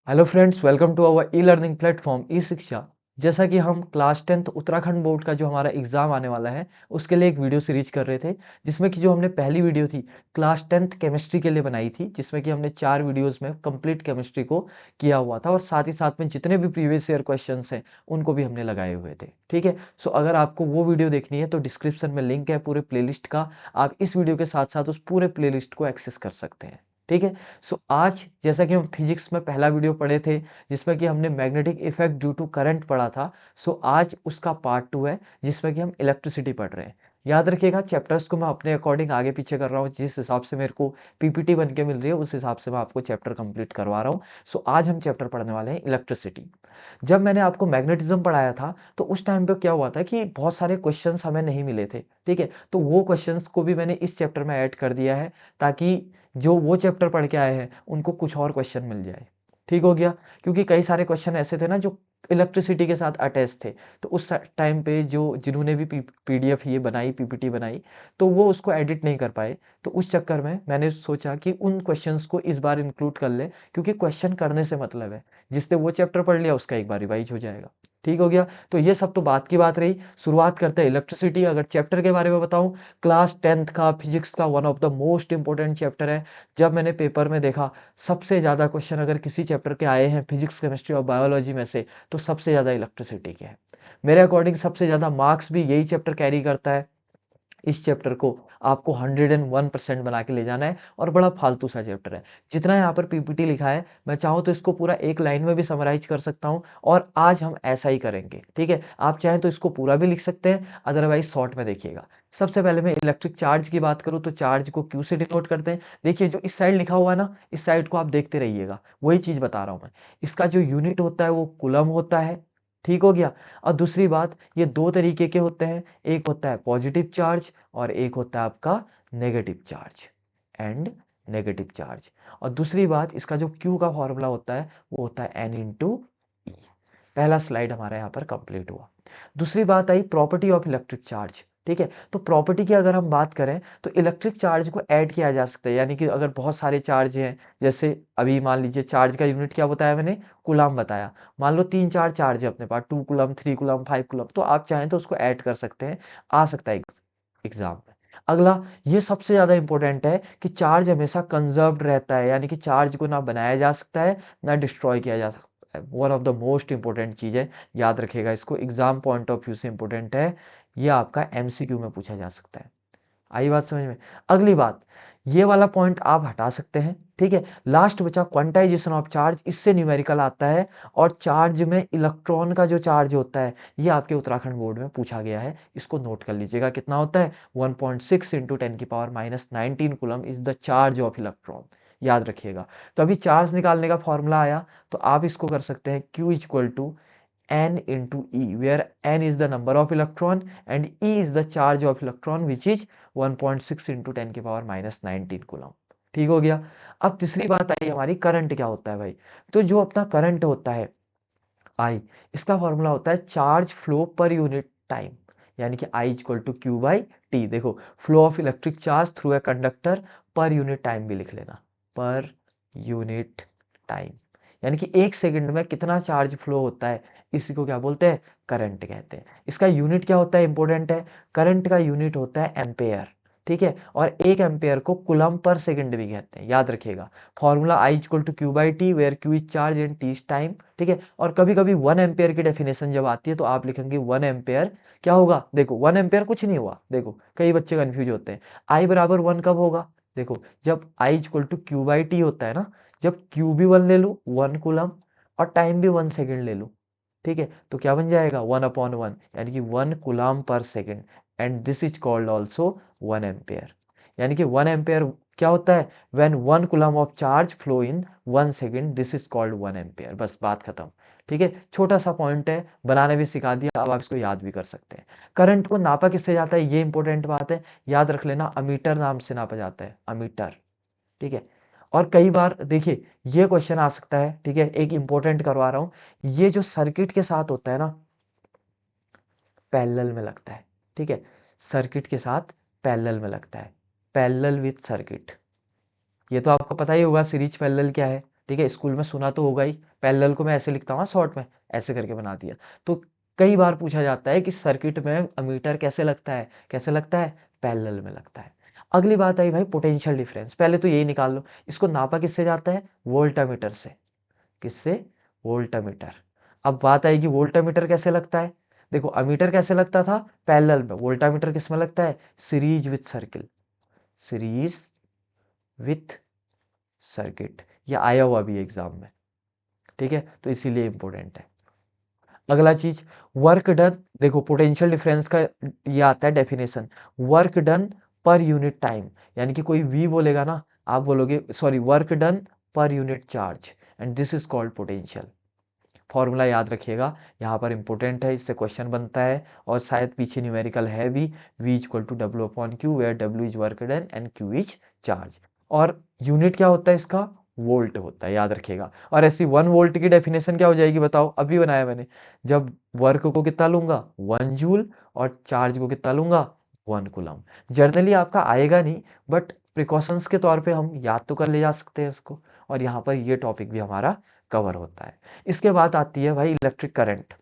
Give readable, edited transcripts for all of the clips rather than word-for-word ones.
Hello friends, welcome to our e learning platform e Shiksha. जैसा कि हम क्लास 10th उत्तराखंड बोर्ड का जो हमारा एग्जाम आने वाला है उसके लिए एक वीडियो सीरीज कर रहे थे, जिसमें कि जो हमने पहली वीडियो थी क्लास 10th केमिस्ट्री के लिए बनाई थी, जिसमें कि हमने 4 वीडियोस में कंप्लीट केमिस्ट्री को किया हुआ था और साथ ही साथ में जितने भी प्रीवियस ईयर क्वेश्चंस हैं उनको भी हमने लगाए हुए थे। ठीक है, सो अगर आपको वो वीडियो देखनी है तो डिस्क्रिप्शन में लिंक है पूरे प्लेलिस्ट का। आप इस वीडियो के साथ साथ उस पूरे प्लेलिस्ट को एक्सेस कर सकते हैं। ठीक है, सो आज जैसा कि हम फिजिक्स में पहला वीडियो पढ़े थे जिसमें कि हमने magnetic effect due to current पढ़ा था। सो आज उसका पार्ट 2 है जिसमें कि हम इलेक्ट्रिसिटी पढ़ रहे हैं। याद रखिएगा, चैप्टर्स को मैं अपने अकॉर्डिंग आगे पीछे कर रहा हूँ, जिस हिसाब से मेरे को पीपीटी बन के मिल रही है उस हिसाब से मैं आपको चैप्टर कंप्लीट करवा रहा हूँ। सो आज हम चैप्टर पढ़ने वाले हैं इलेक्ट्रिसिटी। जब मैंने आपको मैग्नेटिज्म पढ़ाया था तो उस टाइम पे क्या हुआ था कि बहुत सारे क्वेश्चंस हमें नहीं मिले थे। ठीक है, तो वो क्वेश्चंस को भी मैंने इस चैप्टर में ऐड कर दिया है ताकि जो वो चैप्टर पढ़ के आए हैं उनको कुछ और क्वेश्चन मिल जाए। ठीक हो गया, क्योंकि कई सारे क्वेश्चन ऐसे थे ना जो इलेक्ट्रिसिटी के साथ अटैच थे। तो उस टाइम पे जो जिन्होंने भी पीडीएफ ये बनाई, पीपीटी बनाई, तो वो उसको एडिट नहीं कर पाए। तो उस चक्कर में मैंने सोचा कि उन क्वेश्चंस को इस बार इंक्लूड कर ले, क्योंकि क्वेश्चन करने से मतलब है, जिसने वो चैप्टर पढ़ लिया उसका एक बार रिवाइज हो जाएगा। ठीक हो गया, तो ये सब तो बात की बात रही। शुरुआत करते हैं इलेक्ट्रिसिटी। अगर चैप्टर के बारे में बताऊं, क्लास 10th का फिजिक्स का one of the most important chapter है। जब मैंने पेपर में देखा सबसे ज़्यादा क्वेश्चन अगर किसी चैप्टर के आए हैं फिजिक्स, केमिस्ट्री और बायोलॉजी में से, तो सबसे ज़्यादा इलेक्ट्रिसिटी के हैं। मेरे अकॉर्डिंग सबसे ज़्यादा मार्क्स भी यही चैप्टर कैरी करता है। इस चैप्टर को आपको 101% बना के ले जाना है और बड़ा फालतू सा चैप्टर है। जितना यहाँ पर पीपीटी लिखा है, मैं चाहूँ तो इसको पूरा एक लाइन में भी समराइज कर सकता हूँ और आज हम ऐसा ही करेंगे। ठीक है, आप चाहें तो इसको पूरा भी लिख सकते हैं, अदरवाइज शॉर्ट में देखिएगा। सबसे पहले मैं इलेक्ट्रिक चार्ज की बात करूँ तो चार्ज को क्यू से डिनोट करते हैं। देखिए जो इस साइड लिखा हुआ है ना, इस साइड को आप देखते रहिएगा, वही चीज़ बता रहा हूँ मैं। इसका जो यूनिट होता है वो कूलम होता है। ठीक हो गया, और दूसरी बात, ये दो तरीके के होते हैं, एक होता है पॉजिटिव चार्ज और एक होता है आपका negative charge and negative charge. और दूसरी बात, इसका जो Q का फॉर्मूला होता है वो होता है N इंटू ई। पहला स्लाइड हमारा यहाँ पर कंप्लीट हुआ। दूसरी बात आई प्रॉपर्टी ऑफ इलेक्ट्रिक चार्ज। ठीक है, तो प्रॉपर्टी की अगर हम बात करें तो इलेक्ट्रिक चार्ज को ऐड किया जा सकता है, यानी कि अगर बहुत सारे चार्ज हैं, जैसे अभी मान लीजिए चार्ज का यूनिट क्या बताया मैंने, कूलम बताया। मान लो 3-4 चार्ज है अपने पास, 2 कूलम, 3 कूलम, 5 कूलम, तो आप चाहें तो उसको ऐड कर सकते हैं, आ सकता है एग्जाम में। अगला, ये सबसे ज़्यादा इंपॉर्टेंट है कि चार्ज हमेशा कंजर्व्ड रहता है, यानी कि चार्ज को ना बनाया जा सकता है ना डिस्ट्रॉय किया जा सकता है। One of the most important चीज़ है, याद रखिएगा इसको, एग्जाम पॉइंट ऑफ व्यू से इंपॉर्टेंट है। ये आपका एमसीक्यू में पूछा जा सकता है। आई बात समझ में? अगली बात, ये वाला पॉइंट आप हटा सकते हैं। ठीक है, लास्ट बचा क्वांटाइजेशन ऑफ चार्ज, इससे न्यूमेरिकल आता है। और चार्ज में इलेक्ट्रॉन का जो चार्ज होता है, ये आपके उत्तराखंड बोर्ड में पूछा गया है, इसको नोट कर लीजिएगा। कितना होता है? 1.6 into 10⁻⁻19 coulomb is the charge of electron. याद रखिएगा, तो अभी चार्ज निकालने का फॉर्मूला आया, तो आप इसको कर सकते हैं Q equal to n into E, where n is the number of electron and E is the charge of electron, which is 1.6 into 10⁻⁻19 coulomb. ठीक हो गया। अब तीसरी बात आई हमारी, करंट क्या होता है भाई? तो जो अपना करंट होता है I, इसका फॉर्मूला होता है charge flow per unit time, यानी कि I equal to Q by T. देखो, flow of electric charge through a conductor per unit time भी लिख लेना, पर यूनिट टाइम, यानी कि एक सेकंड में कितना चार्ज फ्लो होता है, इसी को क्या बोलते हैं? करंट कहते हैं। इसका यूनिट क्या होता है? इंपॉर्टेंट है, करंट का यूनिट होता है एम्पेयर। ठीक है, और एक एम्पेयर को कूलम पर सेकंड भी कहते हैं, याद रखिएगा। Formula I equal to Q by T, where Q is charge and T is time. ठीक है, और कभी कभी 1 एम्पेयर की डेफिनेशन जब आती है तो आप लिखेंगे 1 एम्पेयर क्या होगा? देखो 1 एम्पेयर कुछ नहीं हुआ, देखो कई बच्चे कंफ्यूज होते हैं। I बराबर 1 कब होगा? देखो, जब I equal to Q by T होता है ना, जब क्यू भी 1 ले लूँ, 1 कूलम, और टाइम भी 1 सेकेंड ले लूँ। ठीक है, तो क्या बन जाएगा? 1/1, यानी कि 1 coulomb per second, and this is called also 1 ampere. यानी कि 1 एम्पेयर क्या होता है? When 1 coulomb of charge flow in 1 second, this is called 1 ampere. बस बात खत्म। ठीक है, छोटा सा पॉइंट है, बनाने भी सिखा दिया, अब आप इसको याद भी कर सकते हैं। करंट को नापा किससे जाता है? ये इंपॉर्टेंट बात है, याद रख लेना, अमीटर नाम से नापा जाता है, अमीटर। ठीक है, और कई बार देखिए ये क्वेश्चन आ सकता है। ठीक है, एक इंपॉर्टेंट करवा रहा हूँ, ये जो सर्किट के साथ होता है ना, पैरेलल में लगता है। ठीक है, सर्किट के साथ पैरेलल में लगता है, पैरेलल विथ सर्किट। ये तो आपको पता ही होगा सीरीज पैरेलल क्या है। ठीक है, स्कूल में सुना तो होगा ही, पैरेलल को मैं ऐसे लिखता हूँ शॉर्ट में, ऐसे करके बना दिया। तो कई बार पूछा जाता है कि सर्किट में अमीटर कैसे लगता है, कैसे लगता है, पैरेलल में लगता है। अगली बात आई भाई पोटेंशियल डिफरेंस, पहले तो यही निकाल लो, इसको नापा किससे जाता है, वोल्टामीटर से। किससे, वोल्टामीटर। अब बात आएगी वोल्टामीटर कैसे लगता है। देखो अमीटर कैसे लगता था, पैरेलल में, वोल्टामीटर किस में लगता है, series with circle, series with circuit. ये आया हुआ भी एग्जाम में, ठीक है, तो इसीलिए इंपॉर्टेंट है। अगला चीज वर्क डन, देखो पोटेंशियल डिफरेंस का ये आता है डेफिनेशन, वर्क डन पर यूनिट टाइम, यानी कि कोई वी बोलेगा ना, आप बोलोगे sorry work done per unit charge, and this is called potential. Formula याद रखिएगा, यहाँ पर इंपॉर्टेंट है, इससे क्वेश्चन बनता है और शायद पीछे न्यूमेरिकल है भी, V equal to W upon Q, where W is work done and Q is charge. और यूनिट क्या होता है इसका, वोल्ट होता है, याद रखिएगा। और ऐसी 1 वोल्ट की डेफिनेशन क्या हो जाएगी बताओ, अभी बनाया मैंने, जब वर्क को कितना लूंगा 1 जूल और चार्ज को कितना लूंगा 1 कूलम। जर्नली आपका आएगा नहीं, बट प्रिकॉशंस के तौर पे हम याद तो कर ले जा सकते हैं इसको, और यहाँ पर ये टॉपिक भी हमारा कवर होता है। इसके बाद आती है भाई इलेक्ट्रिक करंट,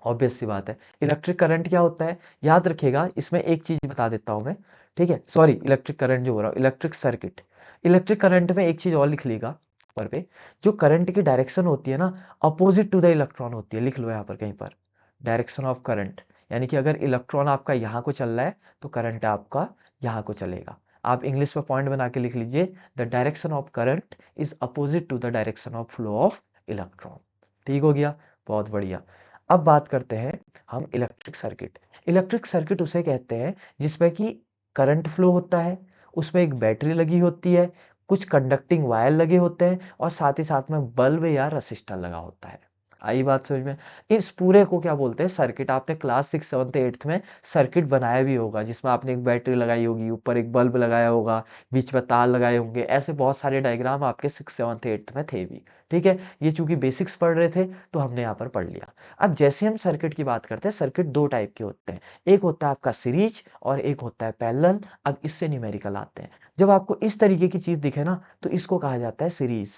ऑब्वियस सी बात है। इलेक्ट्रिक करंट क्या होता है, याद रखिएगा, इसमें एक चीज बता देता हूं मैं, ठीक है, सॉरी इलेक्ट्रिक करंट जो हो रहा है, इलेक्ट्रिक सर्किट। इलेक्ट्रिक करंट में एक चीज और लिख लीजिएगा पर पे, जो करंट की डायरेक्शन होती है ना, अपोजिट टू द इलेक्ट्रॉन होती है, लिख लो यहाँ पर कहीं पर, डायरेक्शन ऑफ करंट, यानी कि अगर इलेक्ट्रॉन आपका यहाँ को चल रहा है तो करंट आपका यहाँ को चलेगा। आप इंग्लिश में पॉइंट बना के लिख लीजिए, the direction of current is opposite to the direction of flow of electron. ठीक हो गया, बहुत बढ़िया। अब बात करते हैं हम इलेक्ट्रिक सर्किट। इलेक्ट्रिक सर्किट उसे कहते हैं जिसमें कि करंट फ्लो होता है, उसमें एक बैटरी लगी होती है, कुछ कंडक्टिंग वायर लगे होते हैं और साथ ही साथ में बल्ब या रसिस्टर लगा होता है। आई बात समझ में, इस पूरे को क्या बोलते हैं, सर्किट। आपने क्लास 6 7 8 में सर्किट बनाया भी होगा, जिसमें आपने एक बैटरी लगाई होगी, ऊपर एक बल्ब लगाया होगा, बीच में तार लगाए होंगे, ऐसे बहुत सारे डायग्राम आपके 6 7 8 में थे भी, ठीक है। ये चूंकि बेसिक्स पढ़ रहे थे तो हमने यहाँ पर पढ़ लिया। अब जैसे हम सर्किट की बात करते हैं, सर्किट दो टाइप के होते हैं, एक होता है आपका सीरीज और एक होता है पैरेलल। अब इससे न्यूमेरिकल आते हैं, जब आपको इस तरीके की चीज दिखे ना तो इसको कहा जाता है सीरीज।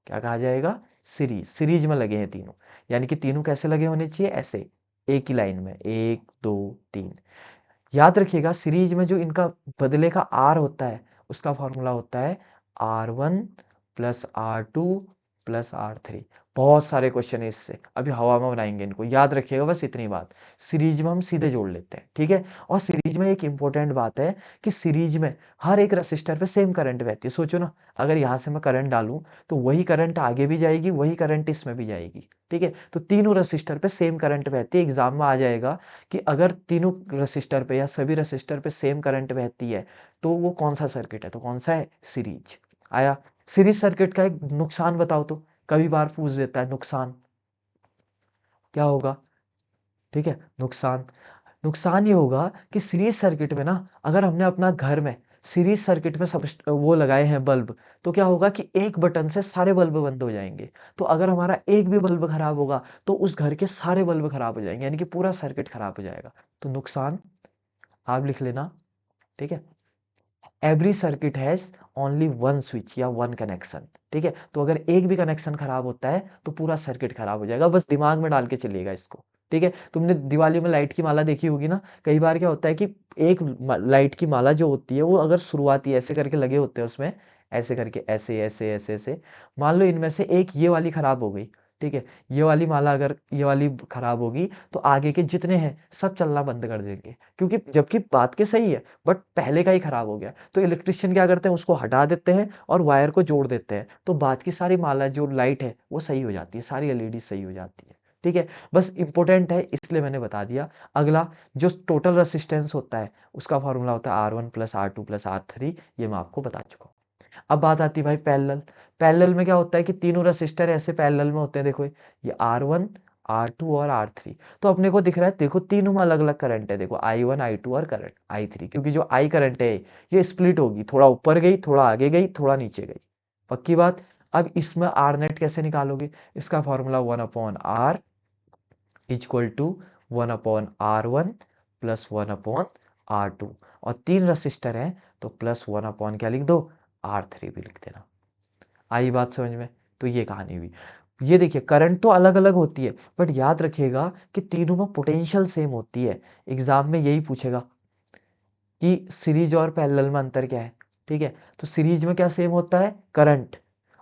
क्या कहा जाएगा, सीरीज। सीरीज में लगे हैं तीनों, यानी कि तीनों कैसे लगे होने चाहिए, ऐसे एक ही लाइन में, 1 2 3। याद रखिएगा सीरीज में जो इनका बदले का आर होता है, उसका फॉर्मूला होता है R1 plus R2 plus R3। बहुत सारे क्वेश्चन है इससे, अभी हवा में बनाएंगे इनको, याद रखिएगा बस इतनी बात। सीरीज में हम सीधे जोड़ लेते हैं, ठीक है। और सीरीज में एक इंपॉर्टेंट बात है कि सीरीज में हर एक रसिस्टर पे सेम करंट बहती है। सोचो ना, अगर यहाँ से मैं करंट डालूं तो वही करंट आगे भी जाएगी, वही करंट इसमें भी जाएगी, ठीक है। तो तीनों रसिस्टर पे सेम करंट बहती है। एग्जाम में आ जाएगा कि अगर तीनों रेसिस्टर पे या सभी रेसिस्टर पे सेम करंट बहती है तो वो कौन सा सर्किट है, तो कौन सा है, सीरीज। आया। सीरीज सर्किट का एक नुकसान बताओ तो, कभी बार पूछ देता है नुकसान क्या होगा, ठीक है। नुकसान, नुकसान ये होगा कि सीरीज सर्किट में ना, अगर हमने अपना घर में सीरीज सर्किट में सब वो लगाए हैं बल्ब, तो क्या होगा कि एक बटन से सारे बल्ब बंद हो जाएंगे। तो अगर हमारा एक भी बल्ब खराब होगा तो उस घर के सारे बल्ब खराब हो जाएंगे, यानी कि पूरा सर्किट खराब हो जाएगा। तो नुकसान आप लिख लेना, ठीक है। Every circuit has only one switch या वन कनेक्शन, ठीक है। तो अगर एक भी कनेक्शन खराब होता है तो पूरा सर्किट खराब हो जाएगा, बस दिमाग में डाल के चलिएगा इसको, ठीक है। तुमने दिवाली में लाइट की माला देखी होगी ना, कई बार क्या होता है कि एक लाइट की माला जो होती है वो अगर शुरुआती ऐसे करके लगे होते हैं उसमें, ऐसे करके, ऐसे ऐसे ऐसे ऐसे, मान लो इनमें से एक ये वाली खराब हो गई, ठीक है। ये वाली माला अगर ये वाली खराब होगी तो आगे के जितने हैं सब चलना बंद कर देंगे, क्योंकि जबकि बात के सही है बट पहले का ही खराब हो गया। तो इलेक्ट्रिशियन क्या करते हैं, उसको हटा देते हैं और वायर को जोड़ देते हैं, तो बात की सारी माला जो लाइट है वो सही हो जाती है, सारी एलईडी सही हो जाती है, ठीक है। बस इंपॉर्टेंट है इसलिए मैंने बता दिया। अगला जो टोटल रेसिस्टेंस होता है उसका फॉर्मूला होता है R1 plus R2 plus R3, ये मैं आपको बता चुका हूँ। अब बात आती है भाई पैरेलल। पैरेलल में क्या होता है कि तीनों रेसिस्टर ऐसे पैरेलल में होते हैं, देखो ये R1 R2 और R3। तो अपने को दिख रहा है, देखो तीनों में अलग अलग करंट है, देखो I1 I2 और करंट I3, क्योंकि जो I करंट है ये स्प्लिट होगी, थोड़ा ऊपर गई, थोड़ा आगे गई, थोड़ा नीचे गई, पक्की बात। अब इसमें आर नेट कैसे निकालोगे, इसका formula 1/R equal to 1/R1 plus 1/R2, और तीन रसिस्टर हैं तो प्लस 1 अपॉन क्या लिख दो, R3 भी लिख देना। आई बात समझ में, तो ये कहानी हुई। ये देखिए करंट तो अलग अलग होती है, बट याद रखिएगा कि तीनों में पोटेंशियल सेम होती है। एग्जाम में यही पूछेगा कि सीरीज और पैरेलल में अंतर क्या है। ठीक है, तो सीरीज में क्या सेम होता है, करंट,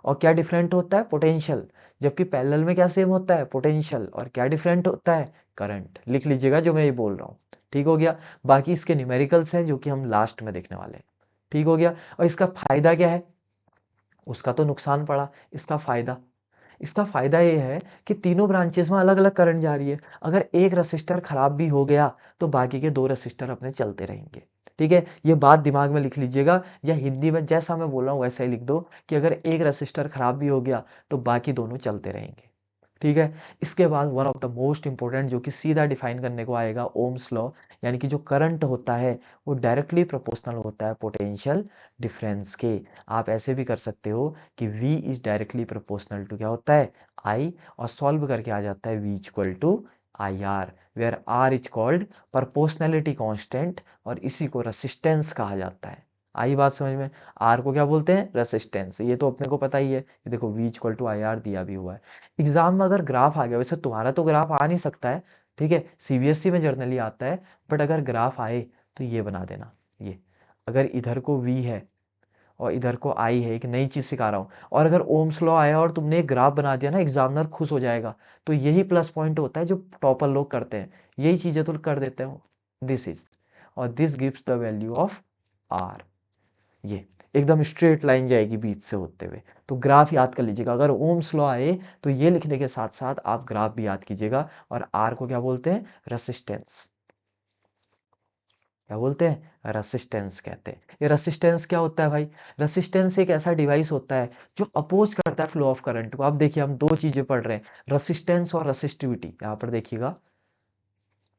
और क्या डिफरेंट होता है, पोटेंशियल। जबकि पैरेलल में क्या सेम होता है, पोटेंशियल, और क्या डिफरेंट होता है, करंट। लिख लीजिएगा जो मैं ये बोल रहा हूँ। ठीक हो गया। बाकी इसके न्यूमेरिकल्स हैं जो कि हम लास्ट में देखने वाले हैं। ठीक हो गया। और इसका फायदा क्या है, उसका तो नुकसान पड़ा, इसका फायदा, इसका फायदा ये है कि तीनों ब्रांचेस में अलग अलग करंट जा रही है। अगर एक रसिस्टर खराब भी हो गया तो बाकी के दो रसिस्टर अपने चलते रहेंगे। ठीक है, ये बात दिमाग में लिख लीजिएगा, या हिंदी में जैसा मैं बोल रहा हूँ वैसा ही लिख दो कि अगर एक रसिस्टर खराब भी हो गया तो बाकी दोनों चलते रहेंगे। ठीक है। इसके बाद one of the most important जो कि सीधा डिफाइन करने को आएगा, ओम्स लॉ, यानी कि जो करंट होता है वो डायरेक्टली प्रोपोर्शनल होता है पोटेंशियल डिफरेंस के। आप ऐसे भी कर सकते हो कि V is directly proportional to क्या होता है, I, और सॉल्व करके आ जाता है V equal to IR, where R is called proportionality constant, और इसी को रेसिस्टेंस कहा जाता है। आई बात समझ में। R को क्या बोलते हैं, रेसिस्टेंस, ये तो अपने को पता ही है। ये देखो V इक्वल टू IR दिया भी हुआ है। एग्जाम में अगर ग्राफ आ गया, वैसे तुम्हारा तो ग्राफ आ नहीं सकता है, ठीक है, CBSE में जर्नली आता है, बट अगर ग्राफ आए तो ये बना देना। ये अगर इधर को V है और इधर को I है, एक नई चीज सिखा रहा हूँ, और अगर ओम्स लॉ आया और तुमने एक ग्राफ बना दिया ना, एग्जामिनर खुश हो जाएगा। तो यही प्लस पॉइंट होता है जो टॉपर लोग करते हैं, यही चीजें तो कर देते हो। दिस इज, और this gives the value of R। ये एकदम स्ट्रेट लाइन जाएगी बीच से होते हुए। तो ग्राफ याद कर लीजिएगा, अगर ओम्स लॉ आए तो ये लिखने के साथ साथ आप ग्राफ भी याद कीजिएगा। और आर को क्या बोलते हैं, रेसिस्टेंस। क्या बोलते हैं, रेसिस्टेंस कहते हैं। ये रेसिस्टेंस क्या होता है भाई, रेसिस्टेंस एक ऐसा डिवाइस होता है जो अपोज करता है फ्लो ऑफ करंट को। अब देखिए हम दो चीजें पढ़ रहे हैं, रेसिस्टेंस और रेसिस्टिविटी। यहाँ पर देखिएगा,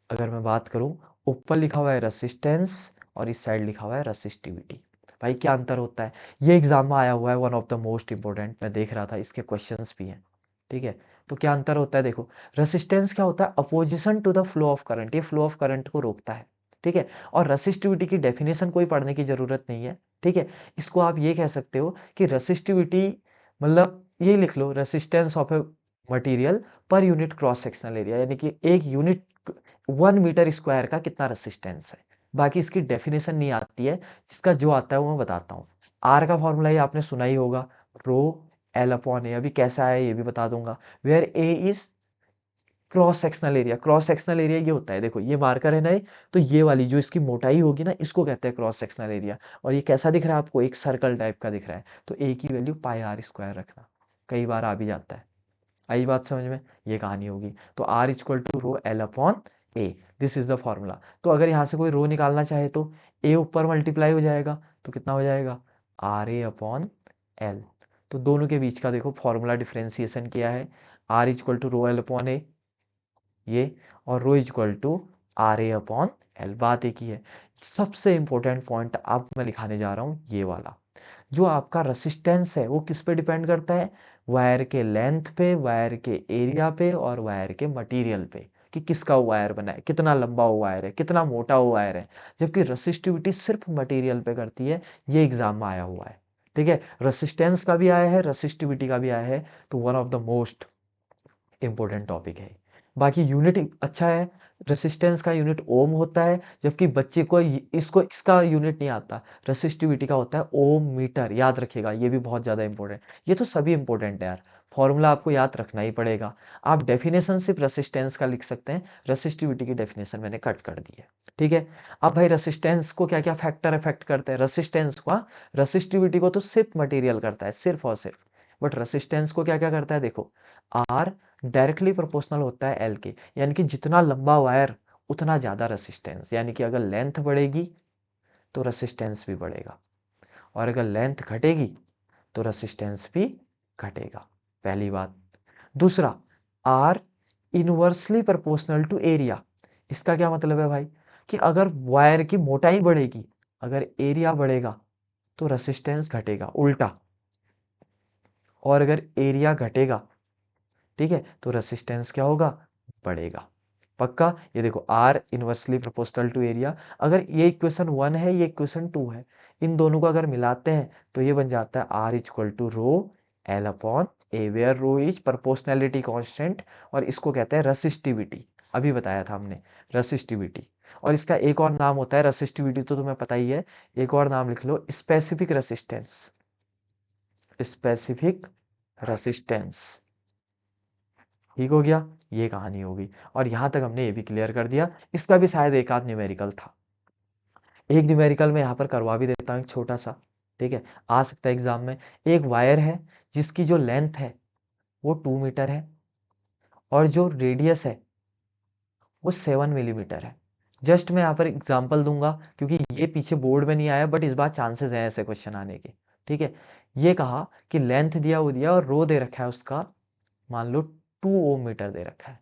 अगर मैं बात करूं, ऊपर लिखा हुआ है रेसिस्टेंस और इस साइड लिखा हुआ है रेसिस्टिविटी। भाई क्या अंतर होता है, ये एग्जाम में आया हुआ है, one of the most important, मैं देख रहा था इसके क्वेश्चंस भी हैं। ठीक है, तो क्या अंतर होता है, देखो रेसिस्टेंस क्या होता है, opposition to the flow of current, ये फ्लो ऑफ करंट को रोकता है। ठीक है, और रेसिस्टिविटी की डेफिनेशन कोई पढ़ने की जरूरत नहीं है। ठीक है, इसको आप ये कह सकते हो कि रेसिस्टिविटी मतलब ये लिख लो, resistance of a material per unit cross sectional area, यानी कि एक यूनिट 1 मीटर स्क्वायर का कितना रेसिस्टेंस है। बाकी इसकी डेफिनेशन नहीं आती है, जिसका जो आता है वो मैं बताता हूँ। आर का फॉर्मूला ये आपने सुना ही होगा, रो एल अपॉन ए। अभी कैसा है ये भी बता दूंगा, where A is cross sectional area. Cross sectional area ये होता है, देखो ये मार्कर है ना, तो ये वाली जो इसकी मोटाई होगी ना, इसको कहते हैं क्रॉस सेक्शनल एरिया। और ये कैसा दिख रहा है आपको, एक सर्कल टाइप का दिख रहा है, तो ए की वैल्यू पाई आर स्क्वायर रखना, कई बार आ भी जाता है। आई बात समझ में, ये कहानी होगी। तो R equal to rho L upon A, this is the formula. तो अगर यहाँ से कोई रो निकालना चाहे तो ए ऊपर मल्टीप्लाई हो जाएगा, तो कितना हो जाएगा, आर ए अपॉन एल। तो दोनों के बीच का देखो फॉर्मूला डिफ्रेंसिएशन किया है, R equal to rho L upon A ये, और rho equal to R A upon L, बात एक ही है। सबसे इंपॉर्टेंट पॉइंट अब मैं लिखाने जा रहा हूँ, ये वाला, जो आपका रेसिस्टेंस है वो किस पे डिपेंड करता है, वायर के लेंथ पे, वायर के एरिया पे, और वायर के मटेरियल पे, कि किसका वायर बना है, कितना लंबा वो वायर है, कितना मोटा वो वायर है। जबकि रेसिस्टिविटी सिर्फ मटेरियल पे करती है, ये एग्जाम में आया हुआ है। ठीक है, रेसिस्टेंस का भी आया है, रेसिस्टिविटी का भी आया है, तो one of the most important topic है। बाकी यूनिट अच्छा है, रेसिस्टेंस का यूनिट ओम होता है, जबकि बच्चे को इसको इसका यूनिट नहीं आता, रेसिस्टिविटी का होता है ओम मीटर। याद रखिएगा, ये भी बहुत ज़्यादा इंपॉर्टेंट, ये तो सभी इंपॉर्टेंट है यार, फॉर्मूला आपको याद रखना ही पड़ेगा। आप डेफिनेशन सिर्फ रेसिस्टेंस का लिख सकते हैं, रेसिस्टिविटी की डेफिनेशन मैंने कट कर दी है। ठीक है, अब भाई रेसिस्टेंस को क्या क्या फैक्टर अफेक्ट करते हैं, रेसिस्टेंस को, रेसिस्टिविटी को तो सिर्फ मटेरियल करता है, सिर्फ और सिर्फ, बट रेसिस्टेंस को क्या क्या करता है, देखो आर डायरेक्टली प्रोपोर्शनल होता है एल के, यानी कि जितना लंबा वायर उतना ज़्यादा रेसिस्टेंस, यानी कि अगर लेंथ बढ़ेगी तो रेसिस्टेंस भी बढ़ेगा, और अगर लेंथ घटेगी तो रेसिस्टेंस भी घटेगा, पहली बात। दूसरा, R inversely proportional to area. इसका क्या मतलब है भाई, कि अगर वायर की मोटाई बढ़ेगी, अगर एरिया बढ़ेगा तो रेसिस्टेंस घटेगा, उल्टा, और अगर एरिया घटेगा, ठीक है, तो रेसिस्टेंस क्या होगा, बढ़ेगा। पक्का, ये देखो R inversely proportional to area, अगर ये इक्वेशन 1 है, ये इक्वेशन 2 है, इन दोनों को अगर मिलाते हैं तो ये बन जाता है R equal to rho L upon A where rho is proportionality constant और इसको कहते हैं रेसिस्टिविटी। अभी बताया था हमने रेसिस्टिविटी। और इसका एक और नाम होता है, रेसिस्टिविटी तो तुम्हें पता ही है, एक और नाम लिख लो, स्पेसिफिक रेसिस्टेंस। Specific resistance. ठीक हो गया, ये कहानी होगी। और यहां तक हमने ये भी क्लियर कर दिया। इसका भी शायद एक आध न्यूमेरिकल था, एक न्यूमेरिकल में यहाँ पर करवा भी देता हूँ, एक छोटा सा। ठीक है, आ सकता है एग्जाम में। एक वायर है जिसकी जो लेंथ है वो 2 मीटर है और जो रेडियस है वो 7 मिलीमीटर है। जस्ट मैं यहाँ पर एग्जांपल दूंगा क्योंकि ये पीछे बोर्ड में नहीं आया, बट इस बार चांसेस है ऐसे क्वेश्चन आने के। ठीक है, ये कहा कि लेंथ दिया वो दिया और रो दे रखा है उसका, मान लो 2 ओम मीटर दे रखा है।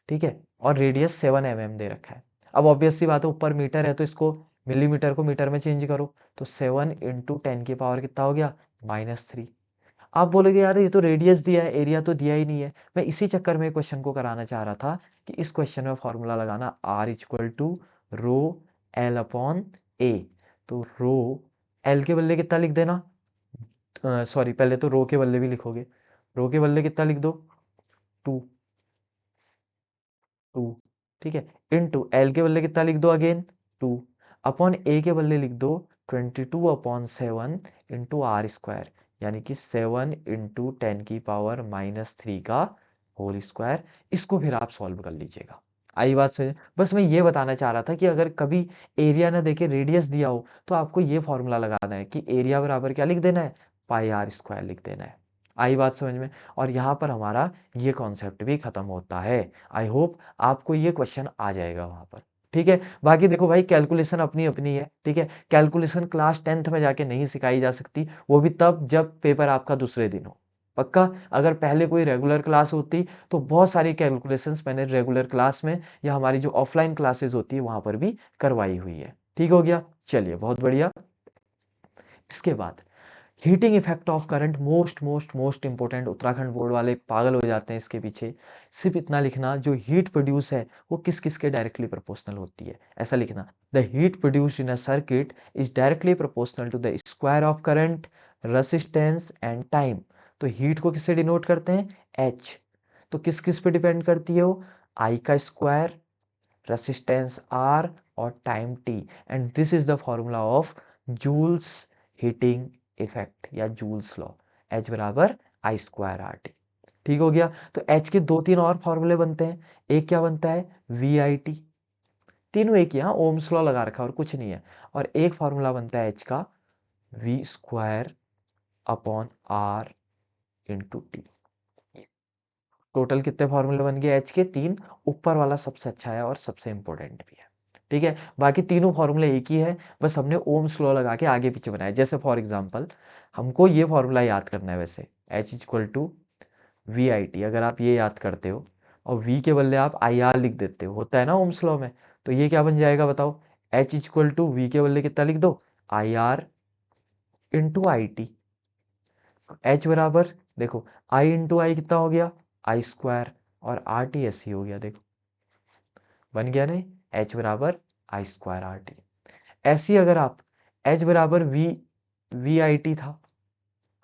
ठीक है, और रेडियस 7 mm दे रखा है। अब ऑब्वियस सी बात है, ऊपर मीटर है तो इसको मिलीमीटर को मीटर में चेंज करो, तो 7 इंटू 10 की पावर कितना हो गया, -3। आप बोलोगे यार ये तो रेडियस दिया है, एरिया तो दिया ही नहीं है। मैं इसी चक्कर में क्वेश्चन को कराना चाह रहा था कि इस क्वेश्चन में फॉर्मूला लगाना, R equal to rho L upon A. तो रो एल के बदले कितना लिख देना, सॉरी पहले तो रो के बदले भी लिखोगे, रो के बदले कितना लिख दो, 2, 2। ठीक है, इनटू एल के बदले कितना लिख दो, अगेन 2, अपॉन ए के बदले लिख दो 22/7 इंटू आर स्क्वायर, यानी कि 7 इंटू 10 की पावर -3 का होल स्क्वायर। इसको फिर आप सॉल्व कर लीजिएगा। आई बात से, बस मैं ये बताना चाह रहा था कि अगर कभी एरिया ना देके रेडियस दिया हो तो आपको ये फॉर्मूला लगाना है कि एरिया बराबर क्या लिख देना है, पाई आर स्क्वायर लिख देना है। आई बात समझ में। और यहाँ पर हमारा ये कॉन्सेप्ट भी खत्म होता है। आई होप आपको ये क्वेश्चन आ जाएगा वहां पर। ठीक है, बाकी देखो भाई, कैलकुलेशन अपनी अपनी है। ठीक है, कैलकुलेशन क्लास 10th में जाके नहीं सिखाई जा सकती, वो भी तब जब पेपर आपका दूसरे दिन हो। पक्का, अगर पहले कोई रेगुलर क्लास होती तो बहुत सारी कैलकुलेशंस मैंने रेगुलर क्लास में या हमारी जो ऑफलाइन क्लासेस होती है वहां पर भी करवाई हुई है। ठीक हो गया, चलिए बहुत बढ़िया। इसके बाद heating effect of current, most most most important, Uttarakhand board वाले पागल हो जाते हैं इसके पीछे। सिर्फ इतना लिखना, जो हीट प्रोड्यूस है वो किस किस के डायरेक्टली प्रोपोर्शनल होती है, ऐसा लिखना। The heat produced in a circuit is directly proportional to the square of current, resistance and time. तो हीट को किससे डिनोट करते हैं, एच। तो किस किस पे डिपेंड करती है वो, आई का स्क्वायर, रेसिस्टेंस आर और time T. And this is the formula of Joule's heating effect या जूल्स लॉ, एच बराबर आई स्क्वायर आर टी। ठीक हो गया, तो एच के 2-3 और फॉर्मूले बनते हैं। एक क्या बनता है, वी आई टी, तीनों एक ही, हाँ ओम्स लॉ लगा रखा और कुछ नहीं है। और एक फॉर्मूला बनता है एच का, V square upon R into T. Total कितने फॉर्मूले बन गए एच के, 3। ऊपर वाला सबसे अच्छा है और सबसे इंपॉर्टेंट भी है। ठीक है, बाकी तीनों फॉर्मूले एक ही है, बस हमने ओम्स लॉ लगा के आगे पीछे बनाया। जैसे फॉर एग्जांपल हमको ये फॉर्मूला याद करना है, वैसे H equal to V I T, अगर आप ये याद करते हो और वी के बदले आप आई आर लिख देते हो, होता है ना ओम्स लॉ में, तो ये क्या बन जाएगा बताओ, एच इक्वल टू वी के बदले कितना लिख दो, I R into I T. H बराबर, देखो आई इंटू आई कितना हो गया, आई स्क्वायर, और आर टी एस ही हो गया, देखो बन गया नहीं, एच बराबर आई स्क्वायर आर टी। ऐसी अगर आप एच बराबर वी वी आई टी था,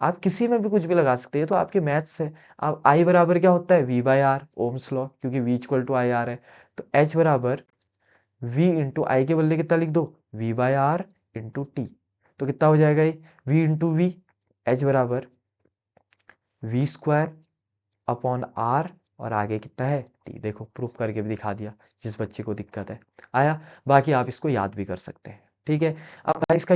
आप किसी में भी कुछ भी लगा सकते हैं, तो आपके मैथ्स से। आप आई बराबर क्या होता है, V by R, Ohm's law, क्योंकि V equal to I R है। तो एच बराबर वी इंटू आई के बदले कितना लिख दो, V by R into T. तो कितना हो जाएगा ये, वी इंटू वी, एच बराबर वी स्क्वायर अपॉन आर, और आगे कितना है टी। देखो प्रूफ करके भी दिखा दिया, जिस बच्चे को दिक्कत है आया। बाकी आप इसको याद भी कर सकते हैं। ठीक है, अब भाई इसका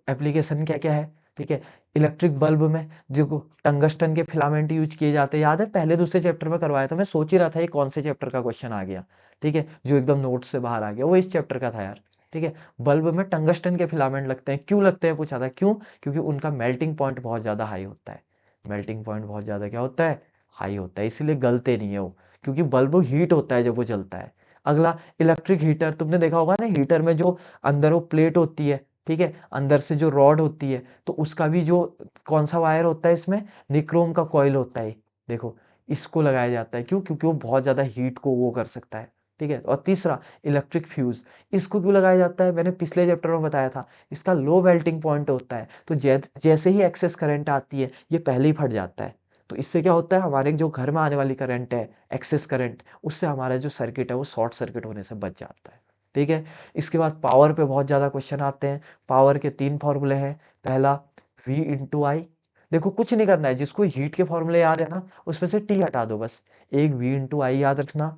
एप्लीकेशन क्या क्या है। ठीक है, इलेक्ट्रिक बल्ब में देखो टंगस्टन के फिलामेंट यूज किए जाते हैं, याद है पहले दूसरे चैप्टर में करवाया था। मैं सोच ही रहा था ये कौन से चैप्टर का क्वेश्चन आ गया। ठीक है, जो एकदम नोट से बाहर आ गया, वो इस चैप्टर का था यार। ठीक है, बल्ब में टंगस्टन के फिलामेंट लगते हैं, क्यों लगते हैं पूछा था, क्यों, क्योंकि उनका मेल्टिंग पॉइंट बहुत ज़्यादा हाई होता है। मेल्टिंग पॉइंट बहुत ज़्यादा क्या होता है, हाई होता है, इसीलिए गलते नहीं है वो, क्योंकि बल्ब हीट होता है जब वो जलता है। अगला इलेक्ट्रिक हीटर, तुमने देखा होगा ना, हीटर में जो अंदर वो प्लेट होती है, ठीक है, अंदर से जो रॉड होती है, तो उसका भी जो कौन सा वायर होता है इसमें, निक्रोम का कॉइल होता है। देखो इसको लगाया जाता है, क्यों, क्योंकि वो बहुत ज़्यादा हीट को वो कर सकता है। ठीक है, और तीसरा इलेक्ट्रिक फ्यूज, इसको क्यों लगाया जाता है, मैंने पिछले चैप्टर में बताया था, इसका लो मेल्टिंग पॉइंट होता है, तो जैसे ही एक्सेस करंट आती है ये पहले ही फट जाता है। तो इससे क्या होता है, हमारे जो घर में आने वाली करंट है, एक्सेस करंट, उससे हमारा जो सर्किट है वो शॉर्ट सर्किट होने से बच जाता है। ठीक है। इसके बाद पावर पे बहुत ज़्यादा क्वेश्चन आते हैं। पावर के 3 फॉर्मूले हैं। पहला V इंटू आई। देखो कुछ नहीं करना है, जिसको हीट के फॉर्मूले याद है ना, उसमें से T हटा दो बस। एक V इंटू आई याद रखना,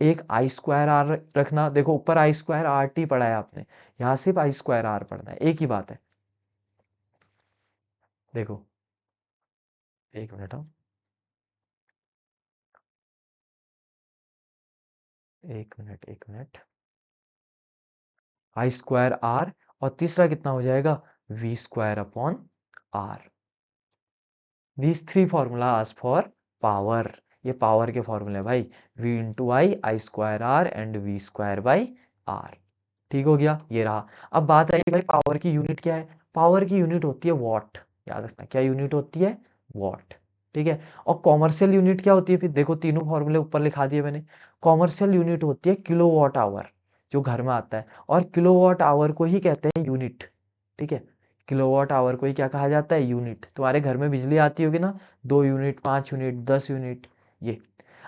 एक आई स्क्वायर आर रखना। देखो ऊपर आई स्क्वायर आर टी पढ़ा है आपने, यहाँ सिर्फ आई स्क्वायर आर पढ़ना है, एक ही बात है। देखो एक मिनट, हाँ एक मिनट, आई स्क्वायर आर, और तीसरा कितना हो जाएगा, V square upon R. These three formulas for power. ये पावर के फॉर्मूले हैं भाई, V into I square R and V square by R. ठीक हो गया, ये रहा। अब बात आई भाई पावर की यूनिट क्या है। पावर की यूनिट होती है वॉट, याद रखना क्या यूनिट होती है, वॉट। ठीक है। और कॉमर्शियल यूनिट क्या होती है, फिर देखो तीनों फॉर्मूले ऊपर लिखा दिए मैंने। कॉमर्शियल यूनिट होती है किलोवाट आवर, जो घर में आता है, और किलोवाट आवर को ही कहते हैं यूनिट। ठीक है। किलोवाट आवर को ही क्या कहा जाता है, यूनिट। तुम्हारे घर में बिजली आती होगी ना, 2 यूनिट, 5 यूनिट, 10 यूनिट, ये।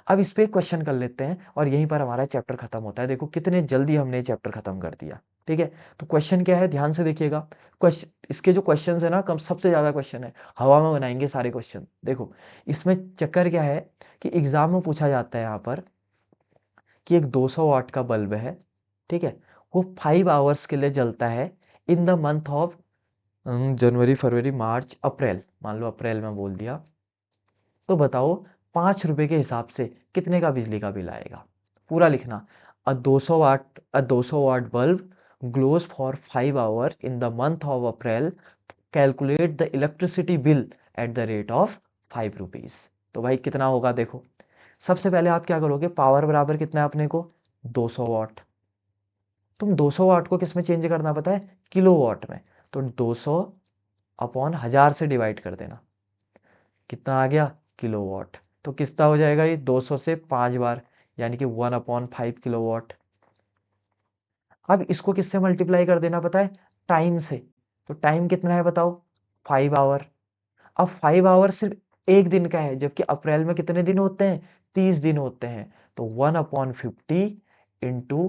अब इस पे क्वेश्चन कर लेते हैं और यहीं पर हमारा चैप्टर खत्म होता है। देखो कितने जल्दी हमने चैप्टर खत्म कर दिया। ठीक है। तो क्वेश्चन क्या है, ध्यान से देखिएगा। क्वेश्चन, इसके जो क्वेश्चन है ना, कम सबसे ज्यादा क्वेश्चन है, हवा में बनाएंगे सारे क्वेश्चन। देखो इसमें चक्कर क्या है कि एग्जाम में पूछा जाता है यहाँ पर कि एक 200 वाट का बल्ब है। ठीक है। वो 5 आवर्स के लिए जलता है in the month of January, February, March, April. मान लो अप्रैल में बोल दिया। तो बताओ 5 रुपए के हिसाब से कितने का बिजली का बिल आएगा। पूरा लिखना। A 200 watt bulb glows for 5 hour in the month of April, calculate the electricity bill at the rate of 5 rupees. तो भाई कितना होगा देखो। सबसे पहले आप क्या करोगे, पावर बराबर कितना है अपने को, 200 वाट। तुम 200 वाट को किस में चेंज करना पता है, किलो वाट में। तो 200 अपॉन 1000 से डिवाइड कर देना, कितना आ गया, किलोवाट। तो कितना हो जाएगा ये, 200 से 5 बार, यानी कि 1/5 किलोवाट। अब इसको किससे मल्टीप्लाई कर देना पता है, टाइम से। तो टाइम कितना है बताओ, 5 आवर। अब 5 आवर सिर्फ एक दिन का है, जबकि अप्रैल में कितने दिन होते हैं, 30 दिन होते हैं। तो 1/50 इंटू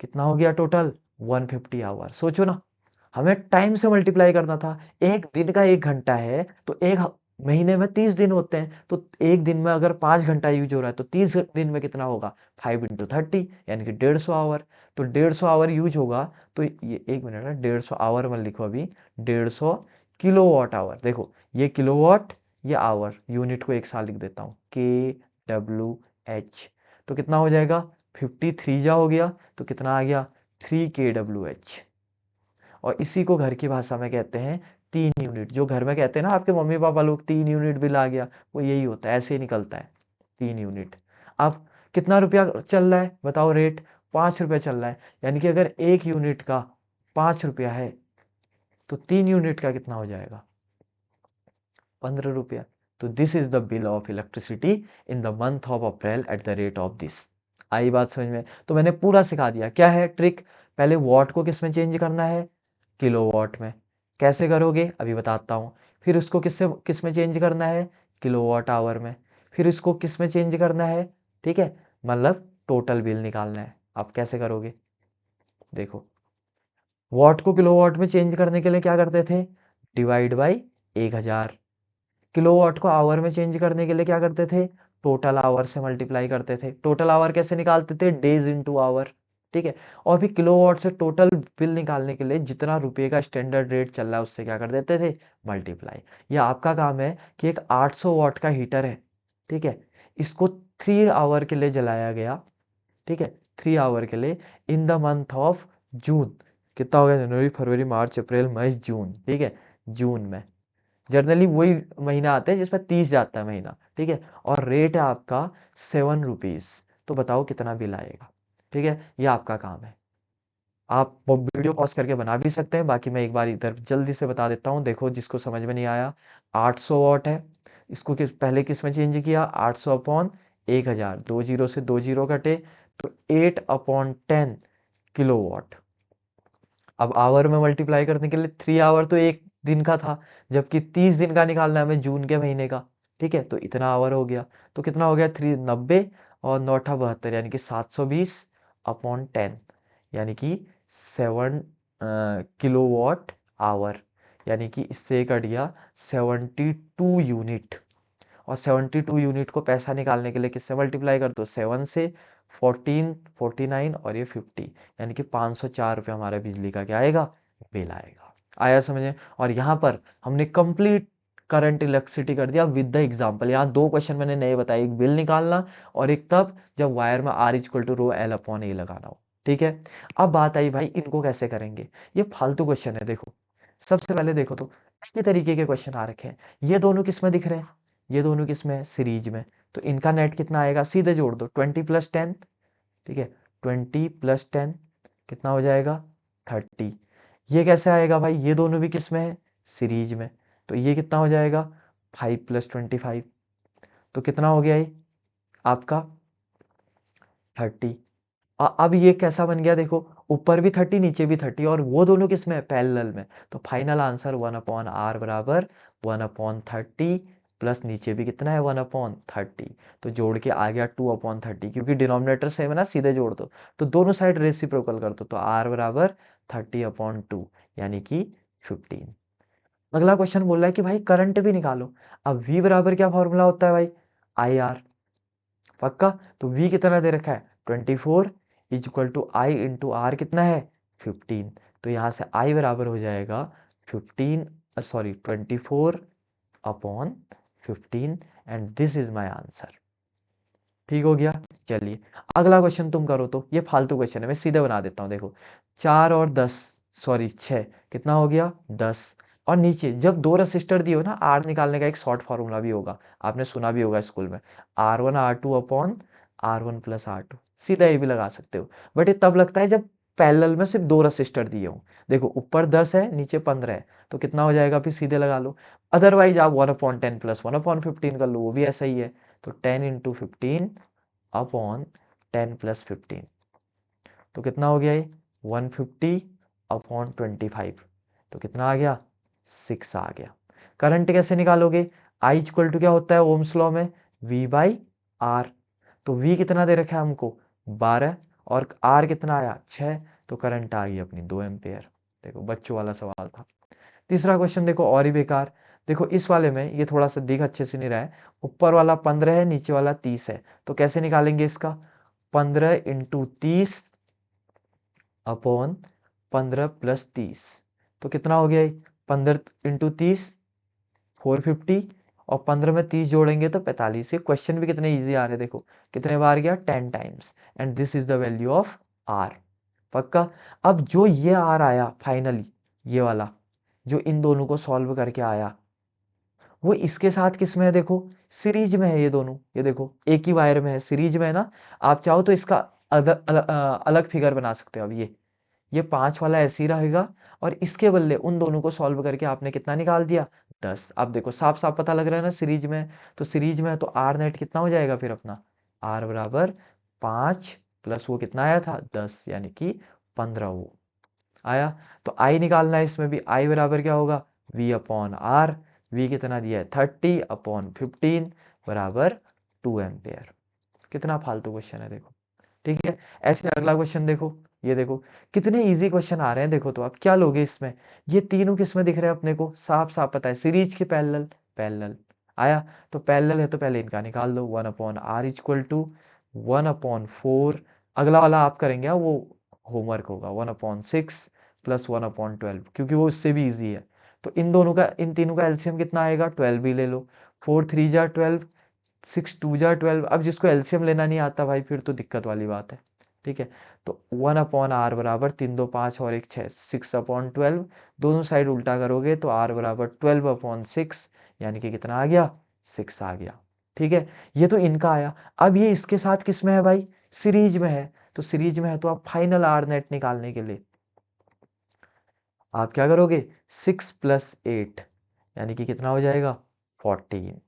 कितना हो गया टोटल, 150 आवर। सोचो ना, हमें टाइम से मल्टीप्लाई करना था। एक दिन का 1 घंटा है, तो एक महीने में 30 दिन होते हैं। तो एक दिन में अगर 5 घंटा यूज हो रहा है, तो 30 दिन में कितना होगा, 5 इंटू 30, यानी कि 150 आवर। तो 150 आवर यूज होगा। तो ये एक मिनट है, 150 आवर में लिखो अभी, 150 किलोवाट आवर। देखो ये किलोवाट, ये आवर, यूनिट को एक साथ लिख देता हूँ, KWH। तो कितना हो जाएगा, 53 जा हो गया। तो कितना आ गया, 3 kWh। और इसी को घर की भाषा में कहते हैं 3 यूनिट। जो घर में कहते हैं ना आपके मम्मी पापा लोग, 3 यूनिट बिल आ गया, वो यही होता है, ऐसे ही निकलता है, 3 यूनिट। अब कितना रुपया चल रहा है बताओ, रेट 5 रुपया चल रहा है। यानी कि अगर 1 यूनिट का 5 रुपया है, तो 3 यूनिट का कितना हो जाएगा, 15 रुपया। तो this is the bill of electricity in the month of April at the rate of this. आई बात समझ में। तो मैंने पूरा सिखा दिया, क्या है ट्रिक, पहले वॉट को किस में चेंज करना है, किलोवाट में। कैसे करोगे अभी बताता हूँ। फिर उसको किस में चेंज करना है, किलोवाट आवर में। फिर इसको किस में चेंज करना है, ठीक है, मतलब टोटल बिल निकालना है। आप कैसे करोगे, देखो वॉट को किलोवाट में चेंज करने के लिए क्या करते थे, डिवाइड बाई 1000। किलोवाट को आवर में चेंज करने के लिए क्या करते थे, टोटल आवर से मल्टीप्लाई करते थे। टोटल आवर कैसे निकालते थे, डेज इंटू आवर। ठीक है। और फिर किलोवाट से टोटल बिल निकालने के लिए जितना रुपए का स्टैंडर्ड रेट चल रहा है उससे क्या कर देते थे, मल्टीप्लाई। ये आपका काम है कि एक 800 वाट का हीटर है, ठीक है, इसको 3 आवर के लिए जलाया गया। ठीक है, 3 आवर के लिए इन द मंथ ऑफ जून। कितना हो गया, जनवरी, फरवरी, मार्च, अप्रैल, मई, जून। ठीक है, जून में जनरली वही महीना आते हैं जिसमें 30 जाता है महीना। ठीक है। और रेट है आपका 7 रुपीज। तो बताओ कितना बिल आएगा। ठीक है, ये आपका काम है। आप वो वीडियो पॉज करके बना भी सकते हैं, बाकी मैं एक बार इधर जल्दी से बता देता हूँ। देखो जिसको समझ में नहीं आया, 800 वाट है, इसको पहले किस में चेंज किया, 800 अपॉन 1000, 2 जीरो से 2 जीरो कटे, तो 8/10 किलोवाट। अब आवर में मल्टीप्लाई करने के लिए 3 आवर तो एक दिन का था, जबकि 30 दिन का निकालना है हमें जून के महीने का। ठीक है, तो इतना आवर हो गया। तो कितना हो गया 390 और 9 72 यानी कि 720 अपॉन 10 यानी कि 7 किलोवाट आवर, यानी कि इससे कट गया 72 यूनिट। और 72 यूनिट को पैसा निकालने के लिए किससे मल्टीप्लाई कर दो, 7 से, 14 49 और ये 50 यानी कि 504 रुपये हमारा बिजली का क्या आएगा, बिल आएगा। आया समझे। और यहाँ पर हमने कंप्लीट करंट इलेक्ट्रिसिटी कर दिया विद द एग्जाम्पल। यहाँ दो क्वेश्चन मैंने नए बताए, एक बिल निकालना और एक तब जब वायर में R equal to rho L upon A लगाना हो। ठीक है, अब बात आई भाई इनको कैसे करेंगे। ये फालतू क्वेश्चन है। देखो सबसे पहले देखो तो इसी तरीके के क्वेश्चन आ रखे हैं। ये दोनों किस में दिख रहे हैं, ये दोनों किस में है, सीरीज में। तो इनका नेट कितना आएगा, सीधे जोड़ दो 20 प्लस 10। ठीक है, 20 प्लस 10 कितना हो जाएगा 30। ये कैसे आएगा भाई, ये दोनों भी किस में है, सीरीज में। तो ये कितना हो जाएगा 5 प्लस 25। तो कितना हो गया ये आपका 30। अब ये कैसा बन गया देखो, ऊपर भी 30 नीचे भी 30 और वो दोनों किस में है, पैरेलल में। तो फाइनल आंसर 1 अपॉन आर बराबर 1 अपॉन 30 प्लस नीचे भी कितना है 1 अपॉन 30। तो जोड़ के आ गया 2 अपॉन 30, क्योंकि डिनोमिनेटर सेम है ना, सीधे जोड़ दो। तो दोनों साइड रेसिप्रोकल कर दो, तो आर बराबर 30 अपॉन 2 यानी कि 15। अगला क्वेश्चन बोल रहा है कि भाई करंट भी निकालो। अब V बराबर क्या फॉर्मूला होता है भाई, आई आर। पक्का। तो V कितना दे रखा है 24 is equal to I into R कितना है 15। तो यहाँ से I बराबर हो जाएगा 24 upon 15 and this is my answer. ठीक हो गया। चलिए अगला क्वेश्चन तुम करो। तो ये फालतू क्वेश्चन है, मैं सीधे बना देता हूँ। देखो 4 और 10 सॉरी 6 कितना हो गया 10। और नीचे जब दो रेसिस्टर दिए हो ना, आर निकालने का एक शॉर्ट फॉर्मूला भी होगा, आपने सुना भी होगा स्कूल में, R1 R2 upon R1 plus R2। सीधा ये भी लगा सकते हो, बट ये तब लगता है जब पैरेलल में सिर्फ दो रेसिस्टर दिए हो। देखो ऊपर 10 है नीचे 15 है, तो कितना हो जाएगा, फिर सीधे लगा लो। अदरवाइज आप 1/10 प्लस 1/15 कर लो, वो भी ऐसा ही है। तो 10 इंटू 15 अपॉन 10 प्लस 15, तो कितना हो गया ये 150 अपॉन 25। तो कितना आ गया 6 आ गया। करंट कैसे निकालोगे, I इक्वल टू क्या होता है ओम्स लॉ में, V बाई आर। तो V कितना दे रखा है हमको 12 और R कितना आया 6, तो करंट आ गई अपनी 2 एम्पेयर। देखो बच्चों वाला सवाल था। तीसरा क्वेश्चन देखो और ही बेकार। देखो इस वाले में ये थोड़ा सा दिख अच्छे से नहीं रहा है, ऊपर वाला 15 है नीचे वाला 30 है। तो कैसे निकालेंगे इसका, 15 इंटू 30 अपॉन 15 प्लस 30। तो कितना हो गया ये 15 इंटू 30 450 और 15 में 30 जोड़ेंगे तो 45। ये क्वेश्चन भी कितने इजी आ रहे हैं, देखो कितने बार गया 10 times and this is the value of R. पक्का। अब जो ये आर आया फाइनली, ये वाला जो इन दोनों को सॉल्व करके आया, वो इसके साथ किस में है, देखो सीरीज में है ये दोनों। ये देखो एक ही वायर में है, सीरीज में है ना। आप चाहो तो इसका अलग फिगर बना सकते हो। अब ये 5 वाला ऐसे ही रहेगा और इसके बदले उन दोनों को सॉल्व करके आपने कितना निकाल दिया 10। अब देखो साफ साफ पता लग रहा है ना सीरीज में। तो सीरीज में है तो आर नेट कितना हो जाएगा फिर अपना, आर बराबर 5 प्लस वो कितना आया था 10 यानी कि 15 वो आया। तो आई निकालना है, इसमें भी आई बराबर क्या होगा वी अपॉन आर। वी कितना दिया है 30 अपॉन 15 बराबर 2 एम्पेयर। कितना फालतू क्वेश्चन है देखो। ठीक है, ऐसे अगला क्वेश्चन देखो। ये देखो कितने इजी क्वेश्चन आ रहे हैं। देखो तो आप क्या लोगे इसमें, ये तीनों किसमें दिख रहे हैं अपने को, साफ साफ पता है सीरीज के पैरेलल। पैरेलल आया, तो पैरेलल है तो पहले इनका निकाल दो। 1 upon R equal to 1 upon 4। अगला वाला आप करेंगे वो होमवर्क होगा, 1 अपॉन 6 प्लस 1 अपॉन 12, क्योंकि वो उससे भी इजी है। तो इन दोनों का, इन तीनों का एलसीएम कितना आएगा 12 ही ले लो। 4 3 जा 12, 6 2 जा 12। अब जिसको एलसीएम लेना नहीं आता भाई फिर तो दिक्कत वाली बात है। ठीक है, तो 1 अपॉन आर बराबर 3 2 5 और 1 6, 6 अपॉन 12। दोनों साइड उल्टा करोगे तो आर बराबर 12 अपॉन 6 यानी कि कितना आ गया 6 आ गया। ठीक है, ये तो इनका आया। अब ये इसके साथ किस में है भाई, सीरीज में है। तो सीरीज में है तो आप फाइनल आर नेट निकालने के लिए आप क्या करोगे 6 प्लस 8 यानी कि कितना हो जाएगा 14।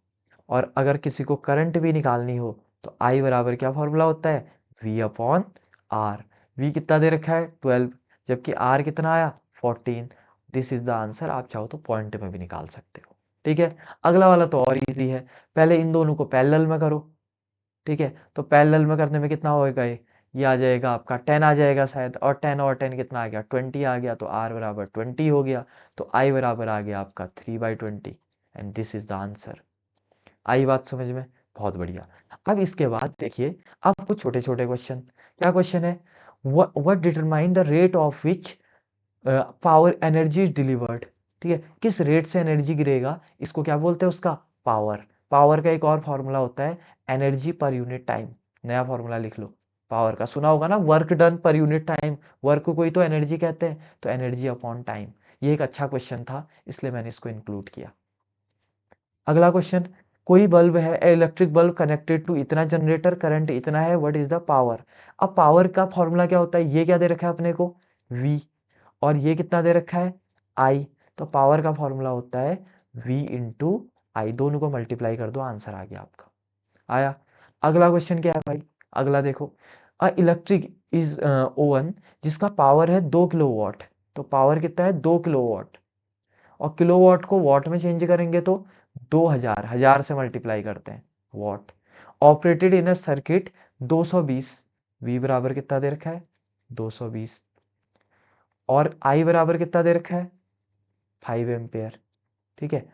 और अगर किसी को करंट भी निकालनी हो तो I बराबर क्या फॉर्मूला होता है V अपॉन आर। V कितना दे रखा है 12, जबकि R कितना आया 14। This is the answer. आप चाहो तो पॉइंट में भी निकाल सकते हो। ठीक है। अगला वाला तो और इजी है, पहले इन दोनों को पैरेलल में करो। ठीक है, तो पैरेलल में करने में कितना होएगा, ये आ जाएगा आपका 10 आ जाएगा शायद, और 10 और 10 कितना आ गया, 20 आ गया, तो r बराबर 20 हो गया, तो i बराबर आ गया आपका 3/20, and this is the answer. आई बात समझ में? बहुत बढ़िया। अब इसके बाद देखिए, अब कुछ छोटे छोटे क्वेश्चन। क्या क्वेश्चन है, what determine the rate of which power energy is delivered. ठीक है, किस रेट से एनर्जी गिरेगा, इसको क्या बोलते हैं, उसका पावर। पावर का एक और फॉर्मूला होता है, एनर्जी पर यूनिट टाइम। नया फॉर्मूला लिख लो, पावर का सुना होगा ना, वर्क डन पर यूनिट टाइम। वर्क को कोई तो एनर्जी कहते हैं, तो एनर्जी अपॉन टाइम। ये एक अच्छा क्वेश्चन था, इसलिए मैंने इसको इंक्लूड किया। अगला क्वेश्चन, कोई बल्ब है, इलेक्ट्रिक बल्ब कनेक्टेड टू इतना जनरेटर, करंट इतना है, व्हाट इज द पावर। अब पावर का फॉर्मूला क्या होता है, ये क्या दे रखा है अपने को, V, और ये कितना दे रखा है, I। तो पावर का फॉर्मूला होता है V इंटू आई, दोनों को मल्टीप्लाई कर दो, आंसर आ गया आपका। आया। अगला क्वेश्चन क्या है भाई, अगला देखो, अ इलेक्ट्रिक इज ओवन जिसका पावर है 2 किलोवाट। तो पावर कितना है, 2 किलोवाट, और किलोवाट को वॉट में चेंज करेंगे तो 2000, हजार से मल्टीप्लाई करते हैं, what. Operated in a circuit 220, V बराबर कितना दे रखा है, 220, और I बराबर कितना दे रखा है, 5 एम्पेयर। ठीक है,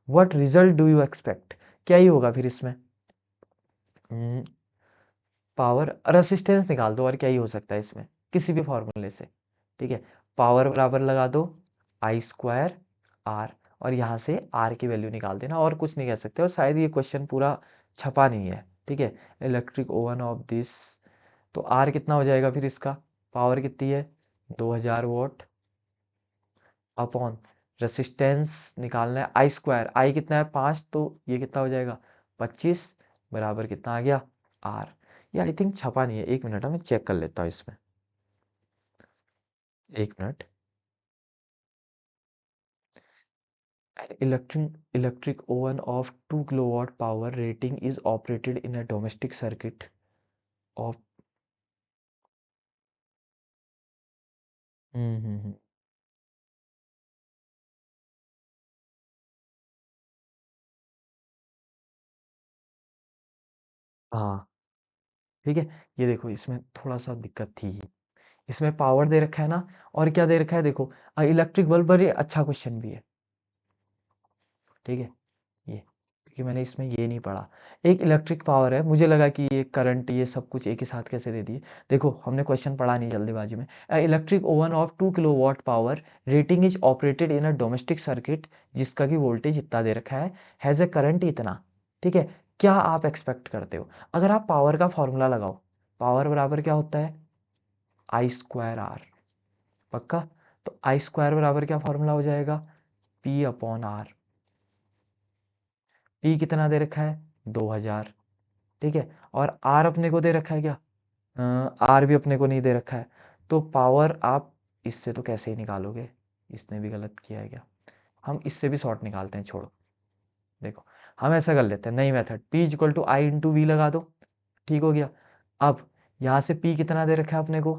what result do you expect, क्या ही होगा फिर इसमें, पावर रेसिस्टेंस निकाल दो, और क्या ही हो सकता है इसमें, किसी भी फॉर्मूले से। ठीक है, पावर बराबर लगा दो I²R, और यहाँ से R की वैल्यू निकाल देना, और कुछ नहीं कह सकते, और शायद ये क्वेश्चन पूरा छपा नहीं है। ठीक है, इलेक्ट्रिक ओवन ऑफ दिस, तो R कितना हो जाएगा फिर इसका, पावर कितनी है, 2000 वॉट, अपॉन रेसिस्टेंस निकालना है I², I कितना है 5, तो ये कितना हो जाएगा 25, बराबर कितना आ गया R। ये आई थिंक छपा नहीं है, एक मिनट मैं चेक कर लेता हूँ इसमें, एक minute. Electric oven of 2 kilowatt power rating is operated in a domestic circuit of, hmm. हाँ, ठीक है, ये देखो इसमें थोड़ा सा दिक्कत थी, इसमें पावर दे रखा है ना, और क्या दे रखा है देखो, इलेक्ट्रिक बल्ब, पर ये अच्छा क्वेश्चन भी है। ठीक है, ये क्योंकि मैंने इसमें ये नहीं पढ़ा, एक इलेक्ट्रिक पावर है, मुझे लगा कि ये करंट ये सब कुछ एक ही साथ कैसे दे दिए। देखो हमने क्वेश्चन पढ़ा नहीं जल्दीबाजी में, electric oven of 2 kilowatt power rating is operated in a domestic circuit, जिसका कि वोल्टेज इतना दे रखा है, हैज़ ए करंट इतना। ठीक है, क्या आप एक्सपेक्ट करते हो, अगर आप पावर का फॉर्मूला लगाओ, पावर बराबर क्या होता है, I²R, पक्का। तो I² बराबर क्या फॉर्मूला हो जाएगा, P/R। P कितना दे रखा है, 2000। ठीक है, और R अपने को दे रखा है क्या, R भी अपने को नहीं दे रखा है, तो पावर आप इससे तो कैसे ही निकालोगे, इसने भी गलत किया है क्या, हम इससे भी शॉर्ट निकालते हैं, छोड़ो। देखो हम ऐसा कर लेते हैं, नई method, P equal to I into V लगा दो, ठीक हो गया। अब यहाँ से P कितना दे रखा है अपने को,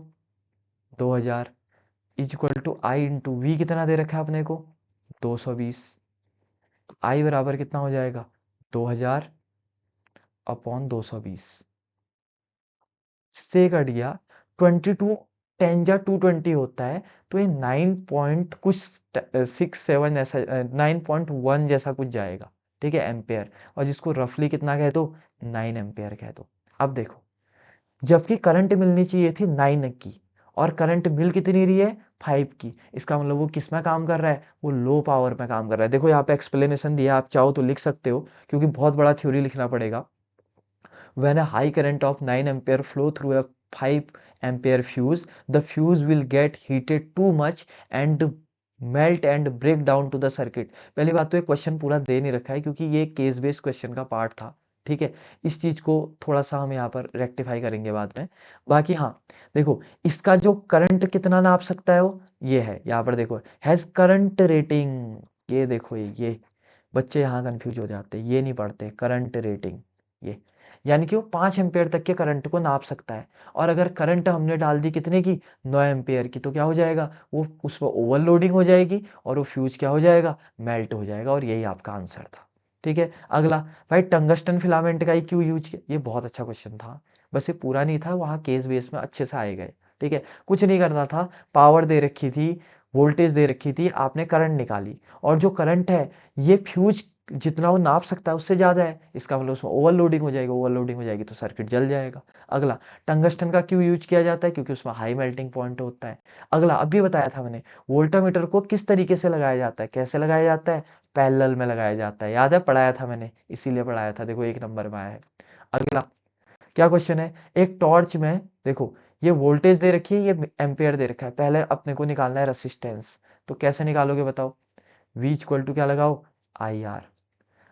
2000, equal to I into V कितना दे रखा है अपने को, 220। तो आई बराबर कितना हो जाएगा, 2000 अपॉन 220, से कट गया 22, 10 जा 220 होता है, तो ये 9 पॉइंट कुछ 67 ऐसा, 9.1 जैसा कुछ जाएगा। ठीक है, एम्पेयर, और जिसको रफली कितना कह दो, 9 एम्पेयर कह दो। अब देखो, जबकि करंट मिलनी चाहिए थी 9 की, और करंट मिल कितनी रही है, 5 की, इसका मतलब वो किस में काम कर रहा है, वो लो पावर में काम कर रहा है। देखो यहाँ पे एक्सप्लेनेशन दिया, आप चाहो तो लिख सकते हो, क्योंकि बहुत बड़ा थ्योरी लिखना पड़ेगा। When a high current of 9 ampere flow through a 5 ampere fuse, the fuse will get heated too much and melt and break down to the circuit। पहली बात तो ये क्वेश्चन पूरा दे नहीं रखा है, क्योंकि ये केस बेस्ड क्वेश्चन का पार्ट था। ठीक है, इस चीज को थोड़ा सा हम यहाँ पर रेक्टिफाई करेंगे बाद में। बाकी हाँ, देखो इसका जो करंट कितना नाप सकता है, वो ये है, यहाँ पर देखो हैज करंट रेटिंग, ये देखो ये बच्चे यहाँ कंफ्यूज हो जाते हैं, ये नहीं पढ़ते करंट रेटिंग, यानी कि वो 5 एम्पेयर तक के करंट को नाप सकता है। और अगर करंट हमने डाल दी कितने की, 9 एम्पेयर की, तो क्या हो जाएगा, वो उसमें ओवरलोडिंग हो जाएगी और वो फ्यूज क्या हो जाएगा, मेल्ट हो जाएगा। और यही आपका आंसर था। ठीक है, अगला, भाई टंगस्टन फिलामेंट का ही क्यों यूज किया, ये बहुत अच्छा क्वेश्चन था। बस ये पूरा नहीं था, वहाँ केस बेस में अच्छे से आए गए। ठीक है, कुछ नहीं करना था, पावर दे रखी थी, वोल्टेज दे रखी थी, आपने करंट निकाली, और जो करंट है ये फ्यूज जितना वो नाप सकता है उससे ज़्यादा है, इसका मतलब उसमें ओवरलोडिंग हो जाएगी, ओवरलोडिंग हो जाएगी तो सर्किट जल जाएगा। अगला, टंगस्टन का क्यों यूज किया जाता है, क्योंकि उसमें हाई मेल्टिंग पॉइंट होता है। अगला, अभी बताया था मैंने, वोल्टामीटर को किस तरीके से लगाया जाता है, कैसे लगाया जाता है, पैरेलल में लगाया जाता है, याद है, पढ़ाया था मैंने, इसीलिए पढ़ाया था, देखो 1 नंबर में आया है। अगला क्या क्वेश्चन है, एक टॉर्च में देखो ये वोल्टेज दे रखी है, ये एम्पेयर दे रखा है, पहले अपने को निकालना है रेसिस्टेंस, तो कैसे निकालोगे बताओ, V इक्वल टू क्या लगाओ, IR।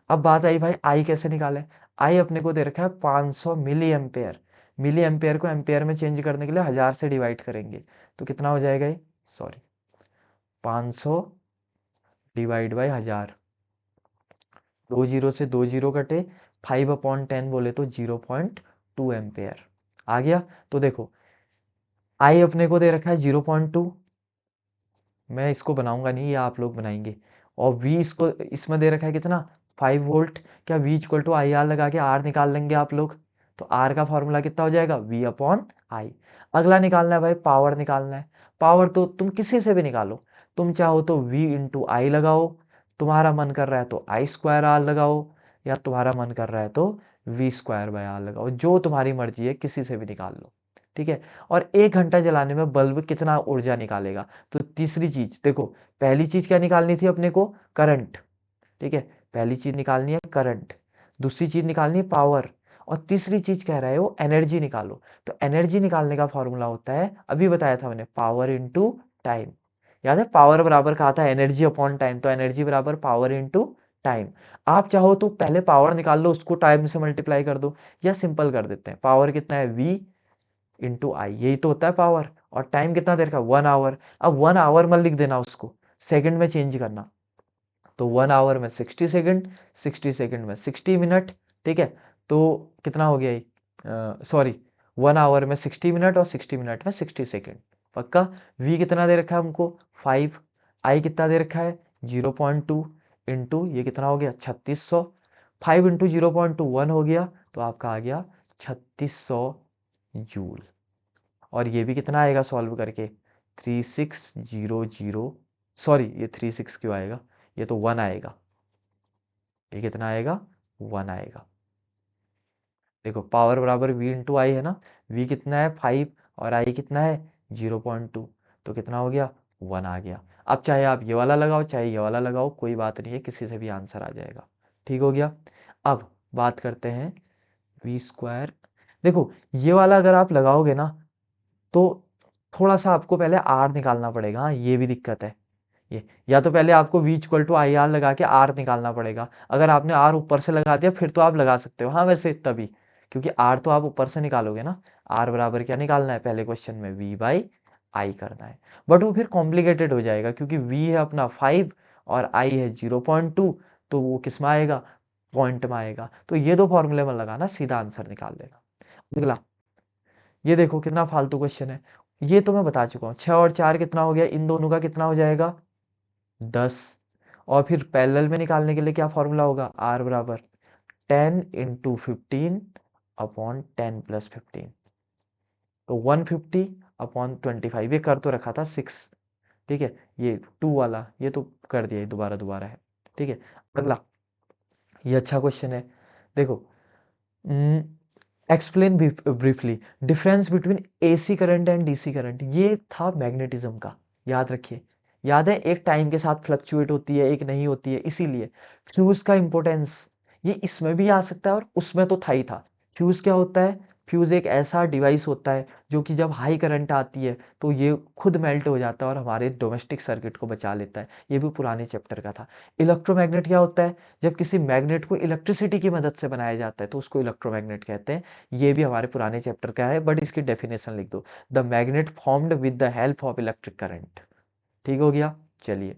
अब बात आई भाई आई कैसे निकालें, आई अपने को दे रखा है 500 मिली एम्पेयर, मिली एम्पेयर को एम्पेयर में चेंज करने के लिए 1000 से डिवाइड करेंगे, तो कितना हो जाएगा ये, सॉरी, 500 डिवाइड बाई 1000, 2 जीरो से 2 जीरो कटे, 5/10 बोले तो 0.2 एम्पेयर आ गया। तो देखो आई अपने को दे रखा है 0.2, मैं इसको बनाऊंगा नहीं, ये आप लोग बनाएंगे, और V इसको इसमें दे रखा है कितना, 5 वोल्ट। क्या V equal to I R लगा के R निकाल लेंगे आप लोग, तो R का फॉर्मूला कितना हो जाएगा, V/I। अगला निकालना है भाई, पावर निकालना है। पावर तो तुम किसी से भी निकालो, तुम चाहो तो V इंटू आई लगाओ, तुम्हारा मन कर रहा है तो I² R लगाओ, या तुम्हारा मन कर रहा है तो V² R लगाओ, जो तुम्हारी मर्जी है, किसी से भी निकाल लो। ठीक है, और 1 घंटा जलाने में बल्ब कितना ऊर्जा निकालेगा। तो तीसरी चीज देखो, पहली चीज क्या निकालनी थी अपने को, करंट। ठीक है, पहली चीज निकालनी है करंट, दूसरी चीज निकालनी है पावर, और तीसरी चीज कह रहा है वो एनर्जी निकालो। तो एनर्जी निकालने का फॉर्मूला होता है, अभी बताया था मैंने, पावर इंटू टाइम। याद है, पावर बराबर कहा था एनर्जी अपॉन टाइम, तो एनर्जी बराबर पावर इंटू टाइम। आप चाहो तो पहले पावर निकाल लो, उसको टाइम से मल्टीप्लाई कर दो, या सिंपल कर देते हैं, पावर कितना है, V इंटू आई, यही तो होता है पावर। और टाइम कितना देर का, 1 आवर। अब 1 आवर में लिख देना, उसको सेकंड में चेंज करना, तो 1 आवर में 60 सेकंड, 60 सेकंड में 60 मिनट। ठीक है, तो कितना हो गया ये, सॉरी, 1 आवर में 60 मिनट और 60 मिनट में 60 सेकंड। पक्का। V कितना दे रखा है हमको, 5। आई कितना दे रखा है, 0.2, इंटू ये कितना हो गया, 3600। 5 इंटू 0.2 1 हो गया, तो आपका आ गया 3600 जूल। और ये भी कितना आएगा सॉल्व करके, 3600, सॉरी ये 36 क्यों आएगा, ये तो 1 आएगा, ये कितना आएगा, 1 आएगा। देखो पावर बराबर V इंटू आई है ना, V कितना है 5 और I कितना है 0.2, तो कितना हो गया, 1 आ गया। अब चाहे आप ये वाला लगाओ चाहे ये वाला लगाओ, कोई बात नहीं है, किसी से भी आंसर आ जाएगा। ठीक हो गया। अब बात करते हैं V²। देखो ये वाला अगर आप लगाओगे ना, तो थोड़ा सा आपको पहले R निकालना पड़ेगा, हाँ ये भी दिक्कत है। ये या तो पहले आपको V equal to I R लगा के R निकालना पड़ेगा, अगर आपने R ऊपर से लगा दिया फिर तो आप लगा सकते हो, हाँ वैसे तभी, क्योंकि R तो आप ऊपर से निकालोगे ना। R बराबर क्या निकालना है, पहले क्वेश्चन में V/I करना है, बट वो फिर कॉम्प्लिकेटेड हो जाएगा, क्योंकि V है अपना 5 और I है 0.2, तो वो किस में आएगा, पॉइंट में आएगा, तो ये दो फॉर्मूले में लगाना, सीधा आंसर निकाल लेना। अगला, ये देखो कितना फालतू क्वेश्चन है, ये तो मैं बता चुका हूँ, 6 और 4 कितना हो गया, इन दोनों का कितना हो जाएगा, 10। और फिर पैरेलल में निकालने के लिए क्या फॉर्मूला होगा, R बराबर 10 इंटू 15/10 + 15, तो 150/25, ये कर तो रखा था 6। ठीक है, ये 2 वाला ये तो कर दिया, ये दोबारा दोबारा है। ठीक है, अगला, ये अच्छा क्वेश्चन है, देखो, explain briefly difference between AC current and DC current, ये था मैग्नेटिज्म का, याद रखिए। याद है, एक टाइम के साथ फ्लक्चुएट होती है, एक नहीं होती है, इसीलिए फ्यूज का इंपॉर्टेंस, ये इसमें भी आ सकता है और उसमें तो था ही था। फ्यूज क्या होता है, फ्यूज एक ऐसा डिवाइस होता है जो कि जब हाई करंट आती है तो ये खुद मेल्ट हो जाता है और हमारे डोमेस्टिक सर्किट को बचा लेता है, ये भी पुराने चैप्टर का था। इलेक्ट्रोमैग्नेट क्या होता है, जब किसी मैग्नेट को इलेक्ट्रिसिटी की मदद से बनाया जाता है तो उसको इलेक्ट्रोमैग्नेट कहते हैं, ये भी हमारे पुराने चैप्टर का है, बट इसकी डेफिनेशन लिख दो, the magnet formed with the help of electric current. ठीक हो गया। चलिए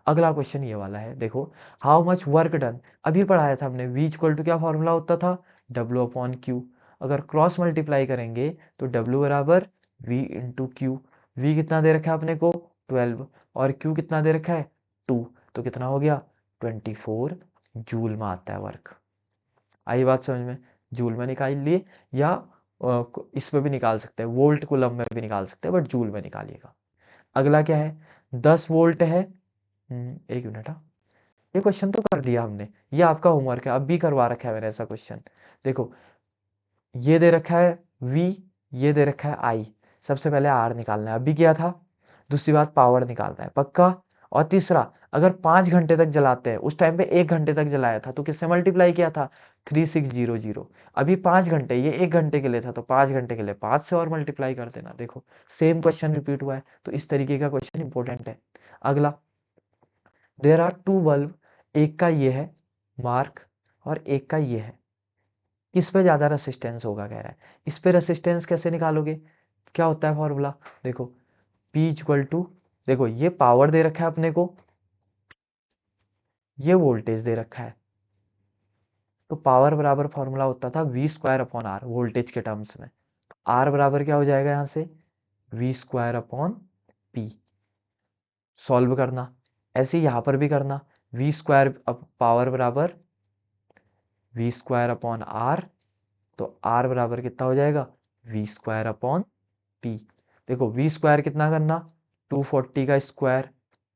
अगला क्वेश्चन ये वाला है, देखो, हाउ मच वर्क डन, अभी पढ़ाया था हमने, V इक्वल टू क्या फॉर्मूला होता था, W अपॉन क्यू। अगर क्रॉस मल्टीप्लाई करेंगे तो W बराबर V इंटू क्यू। V कितना दे रखा है अपने को 12 और Q कितना दे रखा है 2, तो कितना हो गया 24 जूल में आता है वर्क। आई बात समझ में? जूल में निकाल लिए या इस पे भी निकाल सकते हैं, वोल्ट कूलम में भी निकाल सकते हैं, बट जूल में निकालिएगा। अगला क्या है 10 वोल्ट है। एक मिनट, हाँ ये क्वेश्चन तो कर दिया हमने, ये आपका होमवर्क है, अब भी करवा रखा है मैंने ऐसा क्वेश्चन। देखो ये दे रखा है V, ये दे रखा है I। सबसे पहले R निकालना है, अभी किया था। दूसरी बात पावर निकालना है पक्का। और तीसरा, अगर 5 घंटे तक जलाते हैं, उस टाइम पे 1 घंटे तक जलाया था तो किससे मल्टीप्लाई किया था 3600। अभी 5 घंटे, ये 1 घंटे के लिए था तो 5 घंटे के लिए 5 से और मल्टीप्लाई कर देना। देखो सेम क्वेश्चन रिपीट हुआ है, तो इस तरीके का क्वेश्चन इंपॉर्टेंट है। अगला, देर आर 2 बल्ब, एक का ये है मार्क और एक का ये है, किस पे ज्यादा रेसिस्टेंस होगा कह रहा है। इस पे रेसिस्टेंस कैसे निकालोगे, क्या होता है फॉर्मूला, देखो P इक्वल टू, देखो ये पावर दे रखा है अपने को, ये वोल्टेज दे रखा है, तो पावर बराबर फॉर्मूला होता था V square upon R voltage के टर्म्स में। R बराबर क्या हो जाएगा यहाँ से V square upon P। Solve करना, ऐसे यहाँ पर भी करना, V स्क्वायर पावर बराबर V स्क्वायर अपॉन R, तो R बराबर कितना हो जाएगा V स्क्वायर अपॉन P। देखो V स्क्वायर कितना करना 240 का स्क्वायर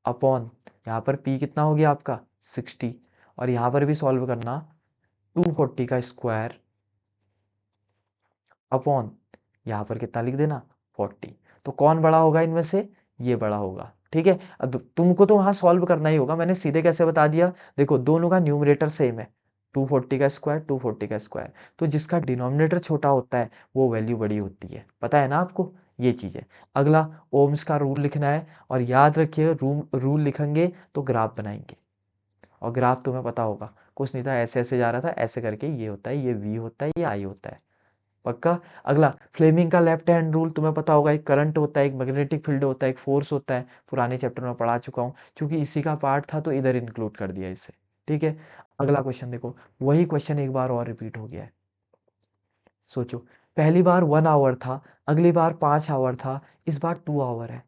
अपॉन, यहाँ पर P कितना हो गया आपका 60, और यहाँ पर भी सॉल्व करना 240 का स्क्वायर अपॉन, यहाँ पर कितना लिख देना 40। तो कौन बड़ा होगा इनमें से, ये बड़ा होगा। ठीक है, अब तुमको तो वहां सॉल्व करना ही होगा, मैंने सीधे कैसे बता दिया, देखो दोनों का न्यूमरेटर सेम है 240 का स्क्वायर 240 का स्क्वायर, तो जिसका डिनोमिनेटर छोटा होता है वो वैल्यू बड़ी होती है, पता है ना आपको ये चीज है। अगला ओम्स का रूल लिखना है, और याद रखिए रूल लिखेंगे तो ग्राफ बनाएंगे, और ग्राफ तुम्हें पता होगा कुछ नहीं था, ऐसे ऐसे जा रहा था, ऐसे करके ये होता है, ये वी होता है, ये आई होता है पक्का। अगला फ्लेमिंग का लेफ्ट हैंड रूल तुम्हें पता होगा, एक करंट होता है, एक मैग्नेटिक फील्ड होता है, एक फोर्स होता है, पुराने चैप्टर में पढ़ा चुका हूँ, क्योंकि इसी का पार्ट था तो इधर इंक्लूड कर दिया इसे। ठीक है, अगला क्वेश्चन देखो, वही क्वेश्चन एक बार और रिपीट हो गया है। सोचो, पहली बार 1 आवर था, अगली बार 5 आवर था, इस बार 2 आवर है।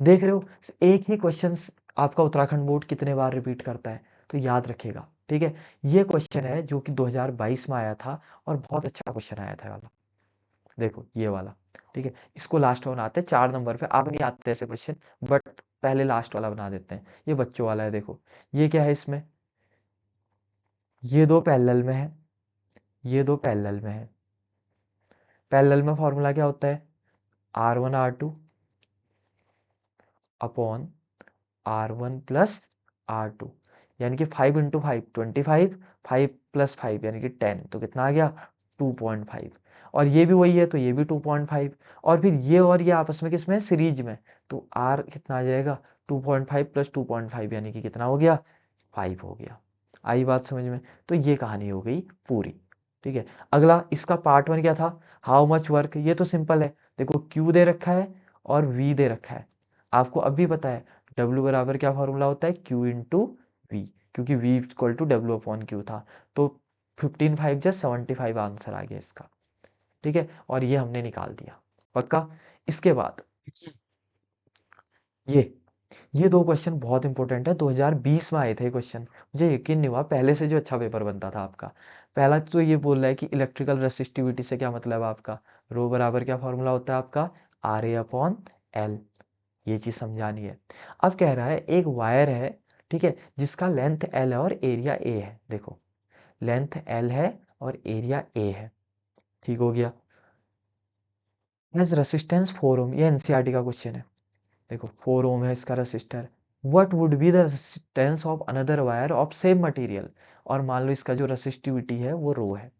देख रहे हो, एक ही क्वेश्चन आपका उत्तराखंड बोर्ड कितने बार रिपीट करता है, तो याद रखिएगा। ठीक है, ये क्वेश्चन है जो कि 2022 में आया था और बहुत अच्छा क्वेश्चन आया था वाला, देखो ये वाला। ठीक है, इसको लास्ट में बनाते हैं 4 नंबर पे, अब नहीं आते ऐसे क्वेश्चन, बट पहले लास्ट वाला बना देते हैं। ये बच्चों वाला है, देखो ये क्या है, इसमें ये दो पैरेलल में है, ये दो पैरेलल में है। पैरेलल में फॉर्मूला क्या होता है R1 R2 upon R1 plus R2, यानी कि 5 इंटू 5 25, 5 प्लस 5 यानी कि 10, तो कितना आ गया 2.5। और ये भी वही है तो ये भी 2.5, और फिर ये और ये आपस में किसमें सीरीज में, तो R कितना आ जाएगा 2.5 प्लस 2.5 यानी कि कितना हो गया 5 हो गया। आई बात समझ में? तो ये कहानी हो गई पूरी। ठीक है, अगला इसका पार्ट 1 क्या था, हाउ मच वर्क, ये तो सिंपल है, देखो Q दे रखा है और V दे रखा है, आपको अब भी पता है W बराबर क्या फॉर्मूला होता है Q इंटू वी, क्योंकि V equal to W upon Q था, तो 15 5 जस्ट 75 आंसर आ गया इसका। ठीक है, और ये हमने निकाल दिया पक्का। इसके बाद ये ये दो क्वेश्चन बहुत इंपॉर्टेंट है, 2020 में आए थे क्वेश्चन, मुझे यकीन नहीं हुआ पहले से जो अच्छा पेपर बनता था आपका। पहला तो ये बोल रहा है कि इलेक्ट्रिकल रेसिस्टिविटी से क्या मतलब है आपका, रो बराबर क्या फॉर्मूला होता है आपका RA अपॉन L, ये चीज समझानी है। अब कह रहा है एक वायर है, ठीक है, जिसका लेंथ L है और एरिया A है, देखो लेंथ L है और एरिया A है, ठीक हो गया। रेसिस्टेंस 4 ओम, ये एनसीईआरटी का क्वेश्चन है, देखो 4 ओम है इसका resistor, what would be the resistance of another wire of same material, और मान लो इसका जो रेसिस्टिविटी है वो रो है,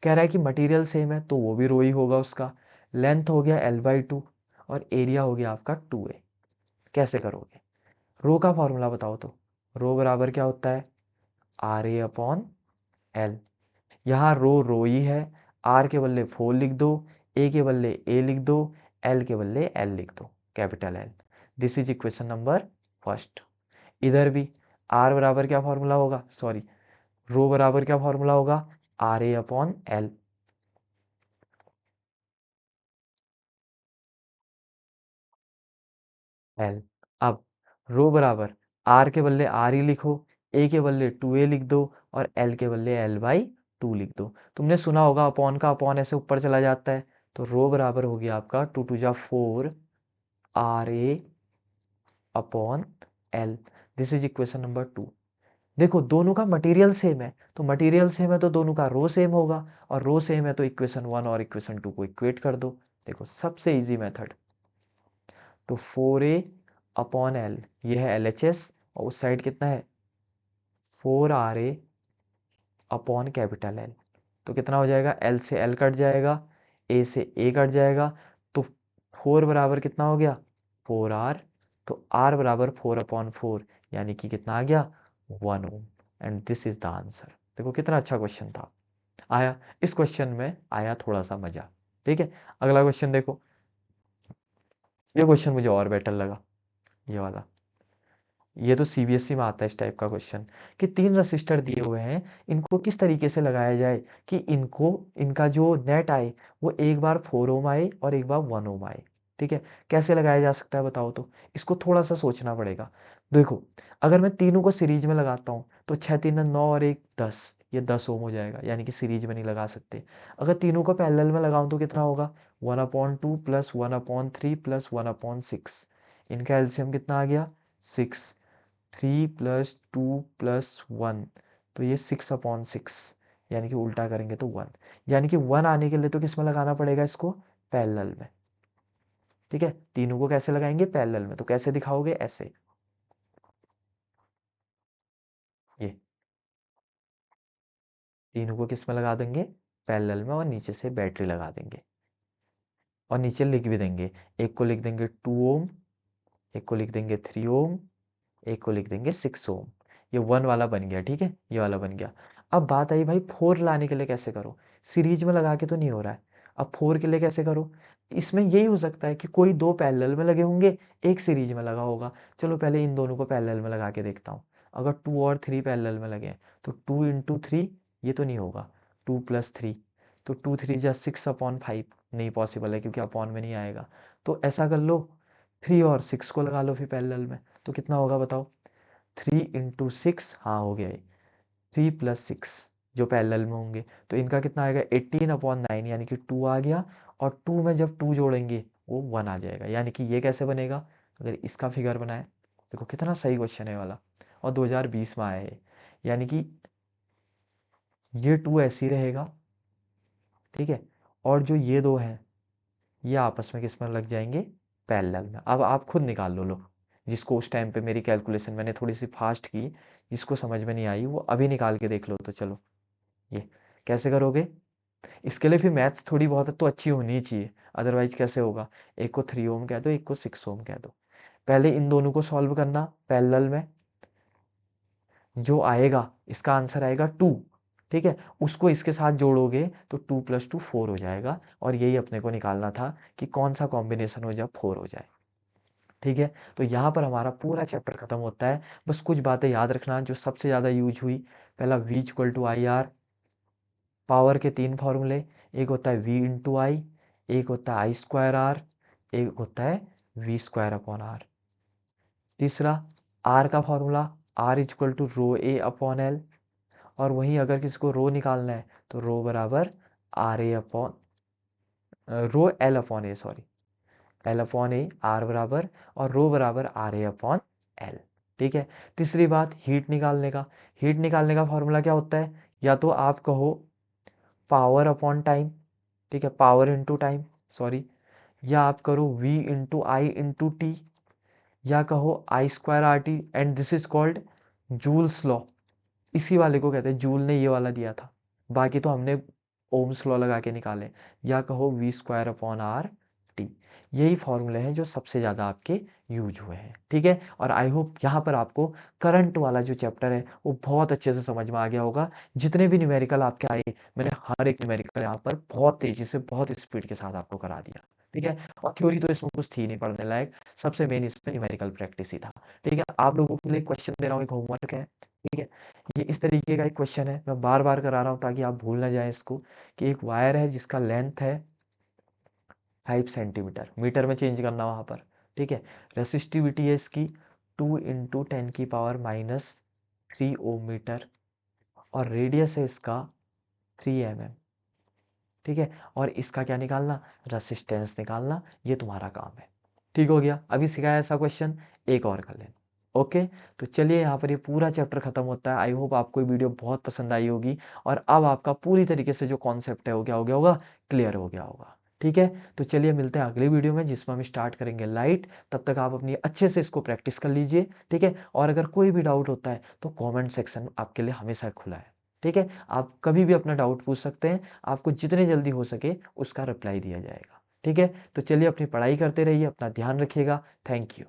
कह रहा है कि मटेरियल सेम है तो वो भी रो ही होगा उसका, लेंथ हो गया L/2 और एरिया हो गया आपका 2A। कैसे करोगे, रो का फॉर्मूला बताओ, तो रो बराबर क्या होता है RA अपॉन L, यहाँ रो रो ही है, R के बदले 4 लिख दो, A के बदले A लिख दो, L के बदले L लिख दो, capital L। This is equation number first. इधर भी R बराबर क्या फॉर्मूला होगा, सॉरी रो बराबर क्या फॉर्मूला होगा R A upon L. L. अब रो बराबर आर के बदले आर ही लिखो, ए के बदले 2a लिख दो और एल के बदले एल बाई 2 लिख दो। तुमने सुना होगा अपॉन का अपॉन ऐसे ऊपर चला जाता है, तो रो बराबर हो गया आपका 2 टू जा 4 R A upon L. This is equation number 2। देखो दोनों का मटेरियल सेम है, तो मटेरियल सेम है तो दोनों का रो सेम होगा, और रो सेम है तो इक्वेशन 1 और इक्वेशन 2 को इक्वेट कर दो। देखो सबसे इजी मेथड, तो 4a अपॉन एल, ये है एल एच एस, और उस साइड कितना है 4RA अपॉन कैपिटल एल। तो कितना हो जाएगा, एल से एल कट जाएगा, ए से ए कट जाएगा, तो 4 बराबर कितना हो गया 4R, तो R बराबर 4 अपॉन 4, यानी कि कितना आ गया 1 ohm. And this is the answer. देखो कितना अच्छा क्वेश्चन था। आया, इस क्वेश्चन में आया थोड़ा सा मजा। ठीक है, अगला क्वेश्चन देखो, ये क्वेश्चन मुझे और बेटर लगा, ये वाला। ये तो सीबीएसई में आता है इस टाइप का क्वेश्चन, कि 3 रजिस्टर दिए हुए हैं, इनको किस तरीके से लगाया जाए कि इनको, इनका जो नेट आए वो एक बार 4 ओम आए और एक बार 1 ओम आए। ठीक है, कैसे लगाया जा सकता है बताओ, तो इसको थोड़ा सा सोचना पड़ेगा। देखो अगर मैं तीनों को सीरीज में लगाता हूँ तो 6 3 9 और 1 10, ये 10 ओम हो जाएगा, यानी कि सीरीज में नहीं लगा सकते। अगर तीनों को पैरेलल में लगाऊं तो कितना होगा 1/2 प्लस 1/3 प्लस 1/6, इनका एलसीएम कितना आ गया 6, 3 प्लस 2 प्लस 1, तो ये 6/6, यानी कि उल्टा करेंगे तो 1, यानी कि 1 आने के लिए तो किस में लगाना पड़ेगा इसको, पैरेलल में। ठीक है, तीनों को कैसे लगाएंगे पैरेलल में, तो कैसे दिखाओगे ऐसे, ये तीनों को किस में लगा देंगे पैरेलल में, और नीचे से बैटरी लगा देंगे, और नीचे लिख भी देंगे, एक को लिख देंगे 2 ओम, एक को लिख देंगे 3 ओम, एक को लिख देंगे 6 ओम। ये 1 वाला बन गया, ठीक है, ये वाला बन गया। अब बात आई भाई 4 लाने के लिए कैसे करो, सीरीज में लगा के तो नहीं हो रहा है, अब 4 के लिए कैसे करो। इसमें यही हो सकता है कि कोई 2 पैरेलल में लगे होंगे, एक सीरीज में लगा होगा। चलो पहले इन दोनों को पैरेलल में लगा के देखता हूँ। अगर 2 और 3 पैरेलल में लगे हैं तो 2 इंटू 3, ये तो नहीं होगा, 2 प्लस 3, तो 2 3 जा 6/5, नहीं पॉसिबल है क्योंकि अपॉन में नहीं आएगा। तो ऐसा कर लो, 3 और 6 को लगा लो फिर पैरेलल में, तो कितना होगा बताओ, 3 इंटू 6, हाँ हो गया ये, 3 प्लस 6 जो पैरेलल में होंगे, तो इनका कितना आएगा 18/9, यानी कि 2 आ गया, और 2 में जब 2 जोड़ेंगे वो 1 आ जाएगा, यानी कि ये कैसे बनेगा, अगर इसका फिगर बनाए। देखो कितना सही क्वेश्चन है वाला, और 2020 में आया है, यानी कि ये 2 ऐसे ही रहेगा। ठीक है, और जो ये दो हैं ये आपस में किस में लग जाएंगे पैरेलल में। अब आप खुद निकाल लो, जिसको उस टाइम पे मेरी कैलकुलेशन मैंने थोड़ी सी फास्ट की, जिसको समझ में नहीं आई वो अभी निकाल के देख लो। तो चलो, ये कैसे करोगे, इसके लिए फिर मैथ्स थोड़ी बहुत तो अच्छी होनी ही चाहिए, अदरवाइज कैसे होगा। एक को 3 ओम कह दो, एक को 6 ओम कह दो। पहले इन दोनों को सॉल्व करना पैरेलल में, जो आएगा इसका आंसर आएगा 2। ठीक है, उसको इसके साथ जोड़ोगे तो 2 + 2 4 हो जाएगा, और यही अपने को निकालना था कि कौन सा कॉम्बिनेशन हो जब 4 हो जाए। ठीक है, तो यहाँ पर हमारा पूरा चैप्टर खत्म होता है। बस कुछ बातें याद रखना जो सबसे ज़्यादा यूज हुई। पहला V = IR, पावर के 3 फॉर्मूले, एक होता है V इंटू आई, एक होता है I²R, एक होता है V²/R। तीसरा R का फॉर्मूला, R = ρA/L, और वहीं अगर किसी को रो निकालना है तो रो बराबर L/A, सॉरी, L/A, R बराबर, और रो बराबर RA/L। ठीक है, तीसरी बात हीट निकालने का, हीट निकालने का फॉर्मूला क्या होता है, या तो आप कहो पावर अपॉन टाइम, ठीक है, पावर इंटू टाइम, सॉरी, या आप करो V इंटू आई इंटू टी, या कहो I²RT, and this is called joules law. इसी वाले को कहते हैं, जूल ने ये वाला दिया था, बाकी तो हमने ओम्स लॉ लगा के निकाले। या कहो V²/RT। यही फॉर्मूले हैं जो सबसे ज़्यादा आपके यूज हुए हैं। ठीक है, और आई होप यहाँ पर आपको करंट वाला जो चैप्टर है वो बहुत अच्छे से समझ में आ गया होगा। जितने भी न्यूमेरिकल आपके आए, मैंने हर एक न्यूमेरिकल यहाँ पर बहुत तेज़ी से, बहुत स्पीड के साथ आपको करा दिया। ठीक है, और थ्योरी तो इसमें कुछ थी नहीं पढ़ने लायक, सबसे मेन इसमें न्यूमेरिकल प्रैक्टिस ही था। ठीक है, आप लोगों के लिए क्वेश्चन दे रहा हूँ, एक होमवर्क है। ठीक है, ये इस तरीके का एक क्वेश्चन है, मैं बार-बार करा रहा हूँ ताकि आप भूल ना जाएँ इसको, कि एक वायर है जिसका लेंथ है 5 सेंटीमीटर, मीटर में चेंज करना वहाँ पर, ठीक है। रेसिस्टिविटी है इसकी 2 × 10⁻³ ओम मीटर और रेडियस है इसका 3 mm, ठीक है। और इसका क्या निकालना, रेसिस्टेंस निकालना, ये तुम्हारा काम है। ठीक हो गया, अभी सिखाया ऐसा क्वेश्चन, एक और कर लेना। ओके, तो चलिए यहाँ पर ये पूरा चैप्टर खत्म होता है। आई होप आपको ये वीडियो बहुत पसंद आई होगी और अब आपका पूरी तरीके से जो कॉन्सेप्ट है वो क्या हो गया होगा, क्लियर हो गया होगा। ठीक है, तो चलिए मिलते हैं अगली वीडियो में जिसमें हम स्टार्ट करेंगे लाइट। तब तक आप अपनी अच्छे से इसको प्रैक्टिस कर लीजिए, ठीक है। और अगर कोई भी डाउट होता है तो कमेंट सेक्शन आपके लिए हमेशा खुला है, ठीक है। आप कभी भी अपना डाउट पूछ सकते हैं, आपको जितने जल्दी हो सके उसका रिप्लाई दिया जाएगा, ठीक है। तो चलिए अपनी पढ़ाई करते रहिए, अपना ध्यान रखिएगा। Thank you.